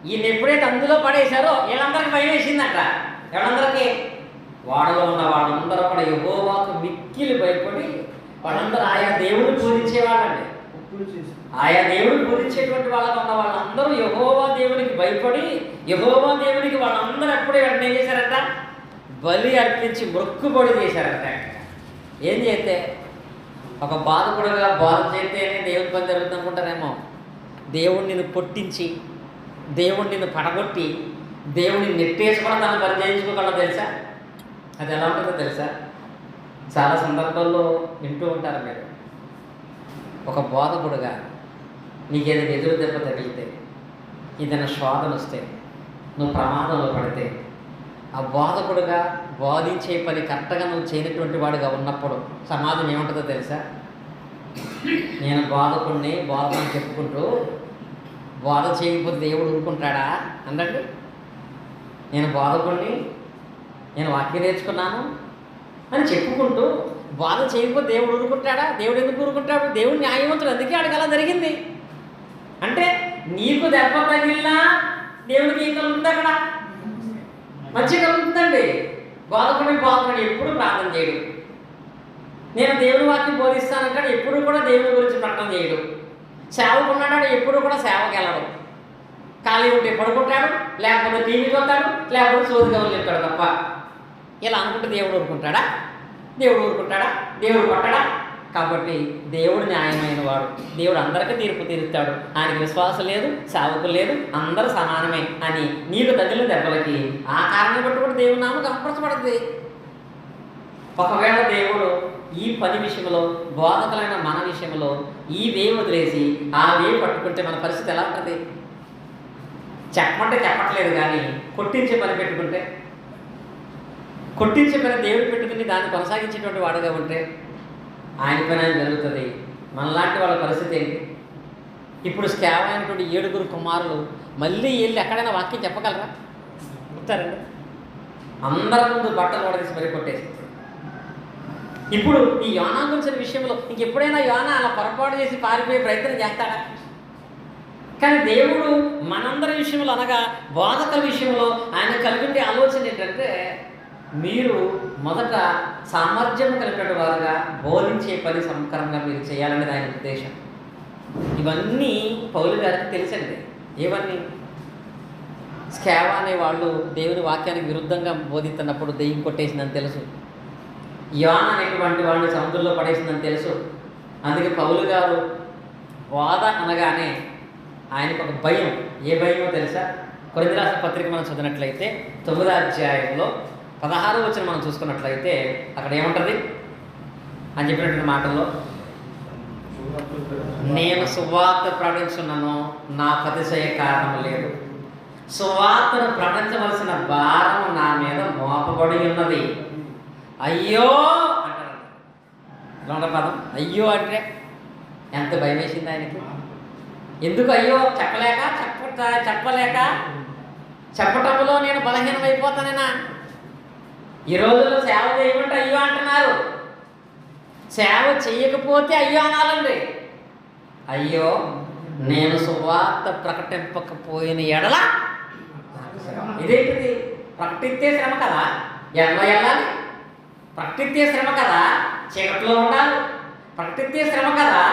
ఈయన ఎప్పుడైతే అందులో పడేశారో వీళ్ళందరికీ భయం వేసిందంట. ఎవరందరికీ? వాడలో ఉన్న వాళ్ళందరూ కూడా యెహోవాకు మిక్కిలి భయపడి, వాళ్ళందరూ ఆయా దేవుడు పూజించేవాళ్ళండి. ఆయా దేవుడు పూజించేటువంటి వాళ్ళకు ఉన్న వాళ్ళందరూ యెహోవా దేవునికి భయపడి, యెహోవా దేవునికి వాళ్ళందరూ ఎప్పుడే వెంటనే ఏం చేశారంట? బలి అర్పించి మొక్కుబడి చేశారంట. ఏం చేస్తే? ఒక బాధకుడుగా బాధ చేస్తేనే దేవుని పని జరుగుతుంది అనుకుంటారేమో. దేవుడు నిన్ను కొట్టించి, దేవుడు నిన్ను పడగొట్టి, దేవుడిని నెట్టేసి కూడా తను పని చేయించుకోగలదో తెలుసా? అది ఎలా ఉంటుందో తెలుసా? చాలా సందర్భాల్లో వింటూ ఉంటారు మీరు. ఒక బోధకుడుగా నీకు ఏదైనా ఎదురు దెబ్బ తగిలితే, ఏదైనా శోధన వస్తే, నువ్వు ప్రమాదంలో పడితే, ఆ బోధకుడుగా బోధించే పని కరెక్ట్గా నువ్వు చేయనటువంటి వాడుగా ఉన్నప్పుడు సమాజం ఏముంటుందో తెలుసా? నేను బోధకుడిని, బోధన చెప్పుకుంటూ బోధ చేయకపోతే దేవుడు ఊరుకుంటాడా అన్నట్టు. నేను బోధకుడిని, నేను వాక్యం నేర్చుకున్నాను అని చెప్పుకుంటూ బోధ చేయకపోతే దేవుడు ఊరుకుంటాడా? దేవుడు ఎందుకు ఊరుకుంటాడు? దేవుడు న్యాయవంతుడు, అందుకే ఆడికి అలా జరిగింది. అంటే నీకు దెబ్బ తగిలినా దేవుడికి ఏం కలుగుతుంది? అక్కడ మంచి కలుగుతుందండి. బోధకుడు ఎప్పుడు ప్రార్థన చేయడు. నేను దేవుని వాక్యం బోధిస్తానంటాడు, ఎప్పుడు కూడా దేవుని గురించి ప్రకటన చేయడు. సేవకున్నాడు, ఎప్పుడు కూడా సేవకి వెళ్ళడు. ఖాళీ ఉంటే పడుకుంటాడు, లేకపోతే టీవీ చూస్తాడు, లేకపోతే సోది కవులు చెప్తాడు తప్ప. ఇలా అనుకుంటే దేవుడు ఊరుకుంటాడా? దేవుడు ఊరుకుంటాడా? దేవుడు కొట్టడా? కాబట్టి దేవుడు న్యాయమైన వాడు. దేవుడు అందరికీ తీర్పు తీరుస్తాడు. ఆయనకి విశ్వాసం లేదు, సేవకులు లేదు, అందరూ సమానమే అని నీకు తగిలిన దెబ్బలకి ఆ కారణం బట్టి కూడా దేవుడి నామం కనపరచబడుతుంది. ఒకవేళ దేవుడు ఈ పని విషయంలో, బోధకులైన మన విషయంలో ఈ వేవ్ వదిలేసి ఆ వేవ్ పట్టుకుంటే మన పరిస్థితి ఎలా ఉంటుంది? చెప్పమంటే చెప్పట్లేదు, కానీ కొట్టించే పని పెట్టుకుంటే, కొట్టించే పని దేవుడు పెట్టుకుని దాన్ని కొనసాగించేటువంటి వాడుగా ఉంటే ఆయన పని ఆయన జరుగుతుంది. మనలాంటి వాళ్ళ పరిస్థితి ఏంటి? ఇప్పుడు స్కేవ అయినటువంటి 7 కుమారులు మళ్ళీ వెళ్ళి ఎక్కడైనా వాక్యం చెప్పగలరా? చెప్తారండి. అందరి ముందు బట్టలు వడదీసి మరీ కొట్టేసి. ఇప్పుడు ఈ యోనా గురించిన విషయంలో ఇంకెప్పుడైనా యోనా అలా పొరపాటు చేసి పారిపోయే ప్రయత్నం చేస్తాడా? కానీ దేవుడు మనందరి విషయంలో అనగా బోధకుల విషయంలో ఆయన కలిగి ఆలోచన ఏంటంటే, మీరు మొదట సామర్థ్యం కలిగిన వారుగా బోధించే పని సంకరంగా మీరు చేయాలనేది ఆయన ఉద్దేశం. ఇవన్నీ పౌలు గారికి తెలుసండి. ఏవన్నీ? స్కేవ అనే వాళ్ళు దేవుని వాక్యానికి విరుద్ధంగా బోధిస్తున్నప్పుడు దెయ్యం కొట్టేసిందని తెలుసు. యోనా అనేటువంటి వాడిని సముద్రంలో పడేసిందని తెలుసు. అందుకే పౌలు గారు బోధ అనగానే ఆయనకు ఒక భయం. ఏ భయమో తెలుసా? కొరింథీ రాసిన పత్రిక మనం చదివినట్లయితే 9వ అధ్యాయంలో 16వ వచనం మనం చూసుకున్నట్లయితే అక్కడ ఏముంటుంది అని చెప్పినటువంటి మాటల్లో, నేను సువార్త ప్రకటించున్నాను, నాకు అతిశయ కారణం లేదు. సువార్తను ప్రకటించవలసిన భారం నా మీద మోపబడి ఉన్నది. అయ్యో అంటారు. రెండో పదం అయ్యో అంటే ఎంత భయం వేసింది ఆయనకి. ఎందుకు అయ్యో? చెప్పలేక చెప్పటంలో నేను బలహీనమైపోతానేనా? ఈ రోజుల్లో సేవ చేయమంటే అయ్యో అంటున్నారు. సేవ చెయ్యకపోతే అయ్యో అనాలండి. అయ్యో, నేను సువార్త ప్రకటింపకపోయిన ఎడల ఇదేంటిది? ప్రకటిస్తే శ్రమ కదా, ఎలా వెళ్ళాలి? ప్రకటిస్తే శ్రమ కదా, చీకట్లో ఉండాలి. ప్రకటిస్తే శ్రమ కదా,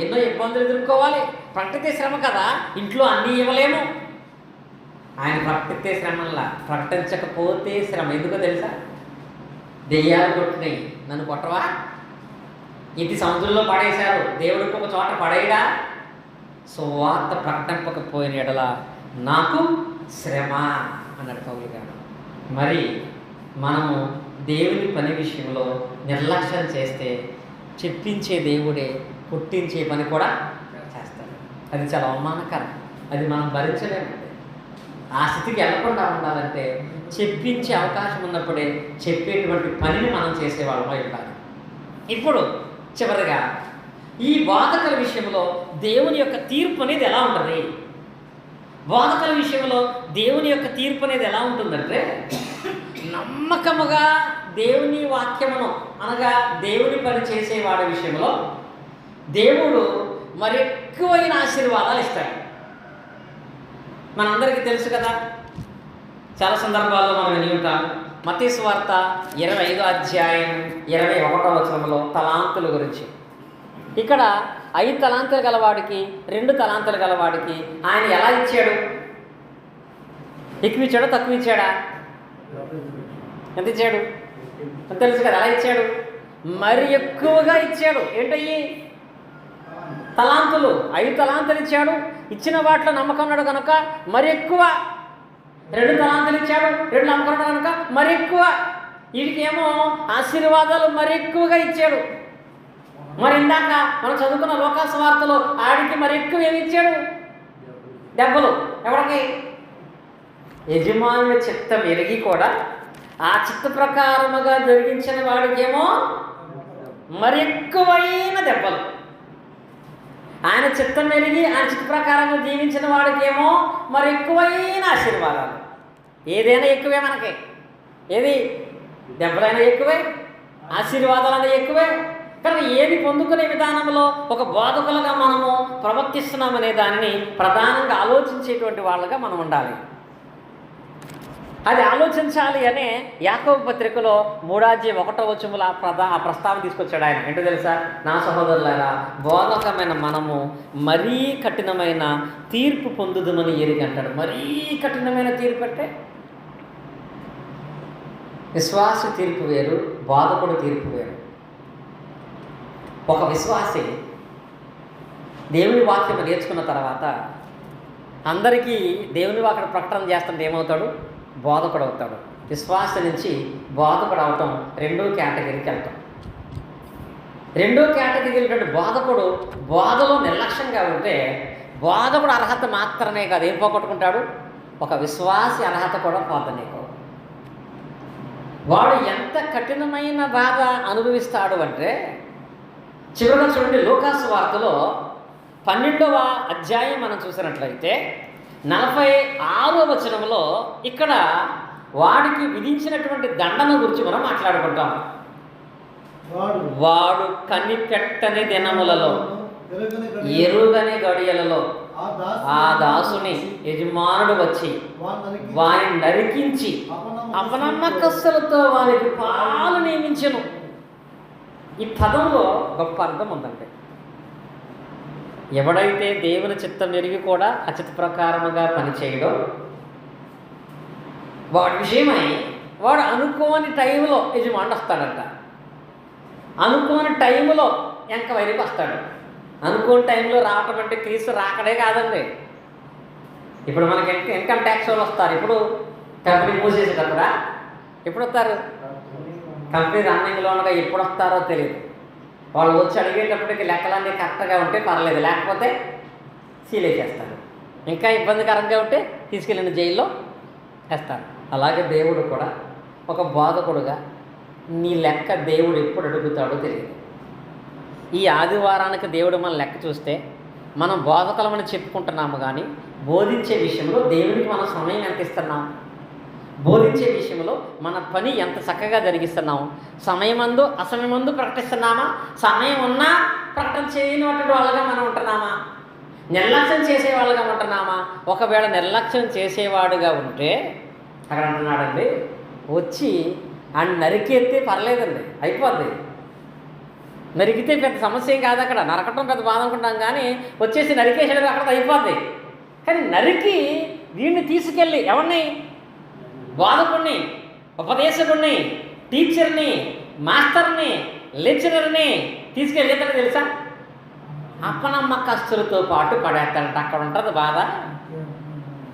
ఎన్నో ఇబ్బందులు ఎదుర్కోవాలి. ప్రకటిస్తే శ్రమ కదా, ఇంట్లో అన్నీ ఇవ్వలేము. ఆయన ప్రకటిస్తే శ్రమల్లా, ప్రకటించకపోతే శ్రమ. ఎందుకో తెలుసా? దెయ్యాలు కొట్టినాయి, నన్ను కొట్టవా? ఇది సముద్రంలో పడేశారు, దేవుడికి ఒక చోట పడేయడా? సువార్త ప్రకటింపకపోయిన ఎడల నాకు శ్రమ అన్నాడు పౌలు గారు. మరి మనము దేవుని పని విషయంలో నిర్లక్ష్యం చేస్తే చెప్పించే దేవుడే పుట్టించే పని కూడా చేస్తాడు. అది చాలా అవమానకరం. అది మనం భరించలేము. ఆ స్థితికి వెళ్లకుండా ఉండాలంటే చెప్పించే అవకాశం ఉన్నప్పుడే చెప్పేటువంటి పనిని మనం చేసేవాళ్ళమై ఉండాలి. ఇప్పుడు చివరిగా ఈ బోధకుల విషయంలో దేవుని యొక్క తీర్పు అనేది ఎలా ఉంటుంది? బోధకుల విషయంలో దేవుని యొక్క తీర్పు అనేది ఎలా ఉంటుందంటే, నమ్మకముగా దేవుని వాక్యమును అనగా దేవుని పని చేసేవాడి విషయంలో దేవుడు మరెక్కువైన ఆశీర్వాదాలు ఇస్తాడు. మనందరికీ తెలుసు కదా, చాలా సందర్భాల్లో మనం విని ఉంటాం. మత్తయి సువార్త 25వ అధ్యాయం 21వ వచనంలో తలాంతుల గురించి. ఇక్కడ 5 తలాంతులు గలవాడికి 2 తలాంతులు గలవాడికి ఆయన ఎలా ఇచ్చాడు? ఎక్కువ ఇచ్చాడో తక్కువ ఇచ్చాడా? ఎంత ఇచ్చాడు? తెలుసు కదా, ఎలా ఇచ్చాడు? మరి ఎక్కువగా ఇచ్చాడు. ఏంటయ్యి? తలాంతులు. 5 తలాంతులు ఇచ్చాడు. ఇచ్చిన వాటిలో నమ్మకం ఉన్నాడు కనుక మరి ఎక్కువ. 2 తలాంతులు ఇచ్చాడు, 2 నమ్మకం ఉన్నాడు కనుక మరి ఎక్కువ. వీడికేమో ఆశీర్వాదాలు మరి ఎక్కువగా ఇచ్చాడు. మరి ఇందాక మనం చదువుకున్న లోకాసు వార్తలో ఆడికి మరి ఎక్కువ ఏమి ఇచ్చాడు? దెబ్బలు. ఎవరికి? యజమానుల చిత్తం ఎరిగి కూడా ఆ చిత్త ప్రకారముగా జరిగించిన వాడికేమో మరి ఎక్కువైన దెబ్బలు. ఆయన చిత్తం ఎరిగి ఆయన చిత్త ప్రకారంగా జీవించిన వాడికేమో మరి ఎక్కువైన ఆశీర్వాదాలు. ఏదైనా ఎక్కువే మనకి. ఏది? దెబ్బలైనా ఎక్కువే, ఆశీర్వాదాలైనా ఎక్కువే. కానీ ఏది పొందుకునే విధానంలో ఒక బోధకులుగా మనము ప్రవర్తిస్తున్నామనే దానిని ప్రధానంగా ఆలోచించేటువంటి వాళ్ళగా మనం ఉండాలి. అది ఆలోచించాలి అనే యాకోబు పత్రికలో 3వ అధ్యాయం 1వ వచనంలో ఆ ప్రస్తావన తీసుకొచ్చాడు ఆయన. ఏంటో తెలుసా? నా సహోదరులారా, బోధకమైన మనము మరీ కఠినమైన తీర్పు పొందుదుమని ఎరిగి అంటాడు. మరీ కఠినమైన తీర్పు అంటే విశ్వాస తీర్పు వేరు, బోధకుడు తీర్పు వేరు. ఒక విశ్వాసి దేవుని వాక్యం నేర్చుకున్న తర్వాత అందరికీ దేవుని వాక్యం ప్రకటన చేస్తుంటే ఏమవుతాడు? బోధకుడు అవుతాడు. విశ్వాస నుంచి బోధకుడు అవటం 2వ కేటగిరీకి వెళ్తాం. 2వ కేటగిరీ ఏంటంటే బోధకుడు బోధలో నిర్లక్ష్యంగా ఉంటే బోధకుడు అర్హత మాత్రమే కాదు, ఏం పోగొట్టుకుంటాడు? ఒక విశ్వాసి అర్హత కూడా పోతనేకో. వాడు ఎంత కఠినమైన బాధ అనుభవిస్తాడు అంటే, చివరిగా చూడండి, లోకాసు వార్తలో 12వ అధ్యాయం మనం చూసినట్లయితే 46వ వచనంలో ఇక్కడ వాడికి విధించినటువంటి దండన గురించి మనం మాట్లాడుకుంటాం. వాడు కనిపెట్టని దినములలో, ఎరుగని గడియలలో ఆ దాసుని యజమానుడు వచ్చి వారిని నరికించి అపనమ్మకస్తులతో వారికి పాలు నియమించెను. ఈ పదంలో గొప్ప అర్థం ఉందండి. ఎవడైతే దేవుని చిత్తం ఎరిగి కూడా అచిత ప్రకారముగా పనిచేయడో వాడి విషయమై వాడు అనుకోని టైంలో యజమానుడు వస్తాడంట. అనుకోని టైంలో ఎంక్వైరీకి వస్తాడు. అనుకోని టైంలో రావటం అంటే క్రీస్తు రాకడే కాదండి. ఇప్పుడు మనకి ఇన్కమ్ ట్యాక్స్ వాళ్ళు వస్తారు. ఇప్పుడు కంపెనీ మూసేసేటప్పుడా? ఎప్పుడు వస్తారు? కంపెనీ రన్నింగ్లో ఉండగా ఎప్పుడు వస్తారో తెలియదు. వాళ్ళు వచ్చి అడిగేటప్పటికి లెక్కలన్నీ కరెక్ట్గా ఉంటే పర్లేదు, లేకపోతే సీల్ వేసేస్తారు. ఇంకా ఇబ్బందికరంగా ఉంటే తీసుకెళ్ళిన జైల్లో వేస్తారు. అలాగే దేవుడు కూడా ఒక బోధకుడుగా నీ లెక్క దేవుడు ఎప్పుడు అడుగుతాడో తెలియదు. ఈ ఆదివారానికి దేవుడు మన లెక్క చూస్తే మనం బోధకులమని చెప్పుకుంటున్నాము, కానీ బోధించే విషయంలో దేవుడికి మనం సమయం ఎంత ఇస్తున్నాము? బోధించే విషయంలో మన పని ఎంత చక్కగా జరిగిస్తున్నాము? సమయమందు అసమయమందు ప్రకటిస్తున్నామా? సమయం ఉన్నా ప్రకటన చేయనటువంటి వాళ్ళగా మనం ఉంటున్నామా? నిర్లక్ష్యం చేసేవాళ్ళుగా ఉంటున్నామా? ఒకవేళ నిర్లక్ష్యం చేసేవాడుగా ఉంటే అక్కడ అంటున్నాడండి, వచ్చి ఆయన నరికెత్తే పర్లేదండి, అయిపోద్ది. నరికితే పెద్ద సమస్య ఏం కాదు, అక్కడ నరకటం పెద్ద బాధ అనుకుంటాం, కానీ వచ్చేసి నరికేసాడు అక్కడ అయిపోద్ది. కానీ నరికి వీడిని తీసుకెళ్ళి ఎవరిని? బోధకుడిని, ఉపదేశకుడిని, టీచర్ని, మాస్టర్ని, లెక్చరర్ని తీసుకెళ్ళి ఎత్తాడు తెలుసా? అపనమ్మకస్తులతో పాటు పడేస్తాడంట. అక్కడ ఉంటుంది బాధ.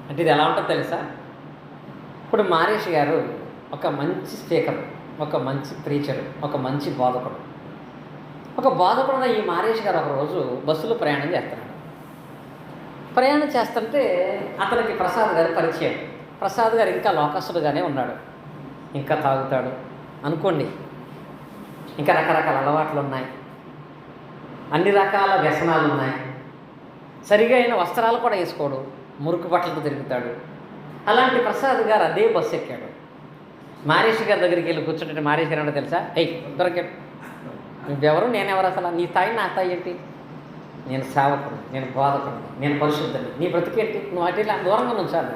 అంటే ఇది ఎలా ఉంటుందో తెలుసా? ఇప్పుడు మారేష్ గారు ఒక మంచి స్పీకర్, ఒక మంచి ప్రీచరు, ఒక మంచి బోధకుడు. ఒక బోధకుడున్న ఈ మారేష్ గారు ఒకరోజు బస్సులో ప్రయాణం చేస్తున్నాడు. ప్రయాణం చేస్తుంటే అతనికి ప్రసాద్ గారు పరిచయం. ప్రసాద్ గారు ఇంకా లోకస్తుడుగానే ఉన్నాడు, ఇంకా తాగుతాడు అనుకోండి, ఇంకా రకరకాల అలవాట్లు ఉన్నాయి, అన్ని రకాల వ్యసనాలు ఉన్నాయి, సరిగా అయిన వస్త్రాలు కూడా వేసుకోడు, మురికి బట్టలతో తిరుగుతాడు. అలాంటి ప్రసాద్ గారు అదే బస్సు ఎక్కాడు. మారేష్ గారి దగ్గరికి వెళ్ళి కూర్చుంటే మారేష్ గారు అంటే తెలుసా? దొరికాడు. నువ్వెవరు, నేనెవరు, అసలు నీ స్థాయి నా స్థాయి ఏంటి? నేను సేవకుడు, నేను బోధకుడు, నేను పరిశుద్ధుని, నీ బ్రతికేంటి? నువ్వు అటు ఇలా దూరంగా నుంచాలి.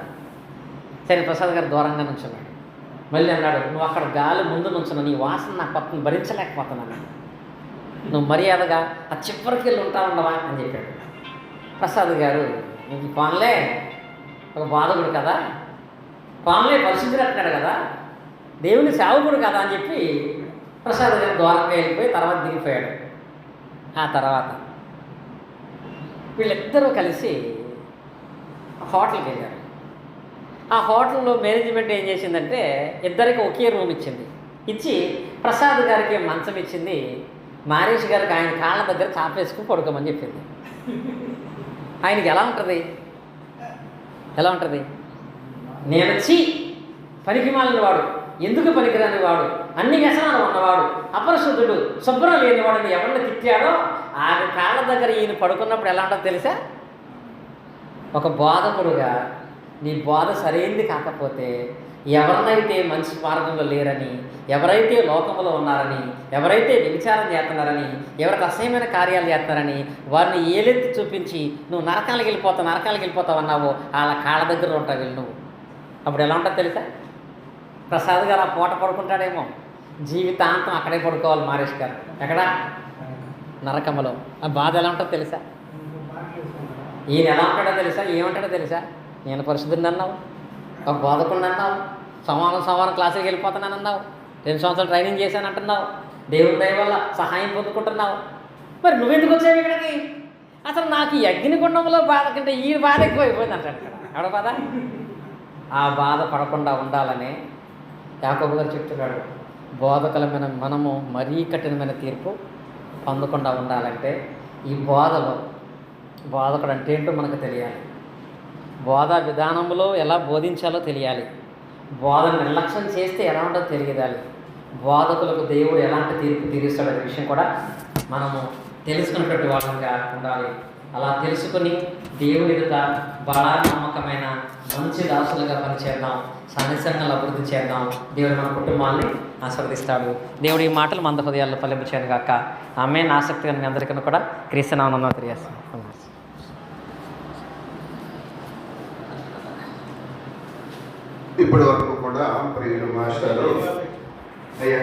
సరే ప్రసాద్ గారు దూరంగా నుంచున్నాడు. మళ్ళీ అన్నాడు, నువ్వు అక్కడ గాలి ముందు నుంచున్నా, నీ వాసన నా పక్కన భరించలేకపోతున్నాను, నువ్వు మర్యాదగా ఆ చివరికి వెళ్ళి ఉంటా ఉండవా అని చెప్పాడు. ప్రసాద్ గారు, నీకు పాన్లే, ఒక బోధకుడు కదా, పాన్లే పరిశుద్ధుడు అంటున్నాడు కదా, దేవుని సేవకుడు కదా అని చెప్పి ప్రసాద్ గారు దూరంగా వెళ్ళిపోయి తర్వాత దిగిపోయాడు. ఆ తర్వాత వీళ్ళిద్దరూ కలిసి హోటల్కి వెళ్ళారు. ఆ హోటల్లో మేనేజ్మెంట్ ఏం చేసిందంటే ఇద్దరికి ఒకే రూమ్ ఇచ్చింది. ఇచ్చి ప్రసాద్ గారికి మంచం ఇచ్చింది, మారేష్ గారికి ఆయన కాళ్ళ దగ్గర చాపేసుకుని పడుకోమని చెప్పింది. ఆయనకి ఎలా ఉంటుంది? ఎలా ఉంటుంది? నేను వచ్చి పనికి మాలిన వాడు, ఎందుకు పనికిరాని వాడు, అన్ని వ్యసనాలు ఉన్నవాడు, అపరిశుద్ధుడు, శుభ్రం లేనివాడని ఎవరిని తిట్టాడో ఆయన కాళ్ళ దగ్గర ఈయన పడుకున్నప్పుడు ఎలా ఉంటుందో తెలుసా? ఒక బోధకుడుగా నీ బోధ సరైంది కాకపోతే ఎవరినైతే మంచి మార్గంలో లేరని, ఎవరైతే లోకంలో ఉన్నారని, ఎవరైతే వ్యభిచారం చేస్తున్నారని, ఎవరికి అసహ్యమైన కార్యాలు చేస్తున్నారని వారిని ఏలెత్తి చూపించి నువ్వు నరకాలకు వెళ్ళిపోతావు అన్నావో వాళ్ళ కాళ్ళ దగ్గర ఉంటావు వెళ్ళి నువ్వు. అప్పుడు ఎలా ఉంటుందో తెలుసా? ప్రసాద్ గారు ఆ పూట పడుకుంటాడేమో, జీవితాంతం అక్కడే పడుకోవాలి మారేష్ గారు. ఎక్కడ? నరకములో. ఆ బాధ ఎలా ఉంటుందో తెలుసా? ఈయన ఎలా ఉంటాడో తెలుసా? ఏమంటాడో తెలుసా? నేను పరిశుద్ధుని అన్నావు, ఒక బోధకుడిని అన్నావు, సంవారం క్లాసుకి వెళ్ళిపోతున్నాను అన్నావు, 2 సంవత్సరాలు ట్రైనింగ్ చేశాను అంటున్నావు, దేవుని దయ వల్ల సహాయం పొందుకుంటున్నావు, మరి నువ్వెందుకు వచ్చావు ఇక్కడికి? అసలు నాకు ఈ అగ్నిగుండంలో బాధ కంటే ఈ బాధ ఎక్కువైపోయింది అంటాడు. ఎవడ బాధ? ఆ బాధ పడకుండా ఉండాలని యాకోబు గారు చెప్తున్నాడు. బోధకులమైన మనము మరీ కఠినమైన తీర్పు పొందకుండా ఉండాలంటే ఈ బోధకుడు అంటే ఏంటో మనకు తెలియాలి, బోధా విధానంలో ఎలా బోధించాలో తెలియాలి, బోధన నిర్లక్ష్యం చేస్తే ఎలా ఉంటుందో తెలియాలి, బోధకులకు దేవుడు ఎలాంటి తీర్పు తీరుస్తాడనే విషయం కూడా మనము తెలుసుకున్నటువంటి వాళ్ళంగా ఉండాలి. అలా తెలుసుకుని దేవుని ఎదుట బలా నమ్మకమైన మంచి దాసులుగా పనిచేద్దాం, సంఘంగా అభివృద్ధి చేద్దాం. దేవుడు మన కుటుంబాన్ని ఆశీర్వదిస్తాడు. దేవుడు ఈ మాటలు మంద హృదయాల్లో ఫలించాను కాక ఆమె ఆసక్తిగా మీ అందరికీ కూడా క్రీస్తునామమున తెలియజేస్తాను. ఇప్పటి వరకు కూడా ప్రియులు మాస్టారు అయ్యా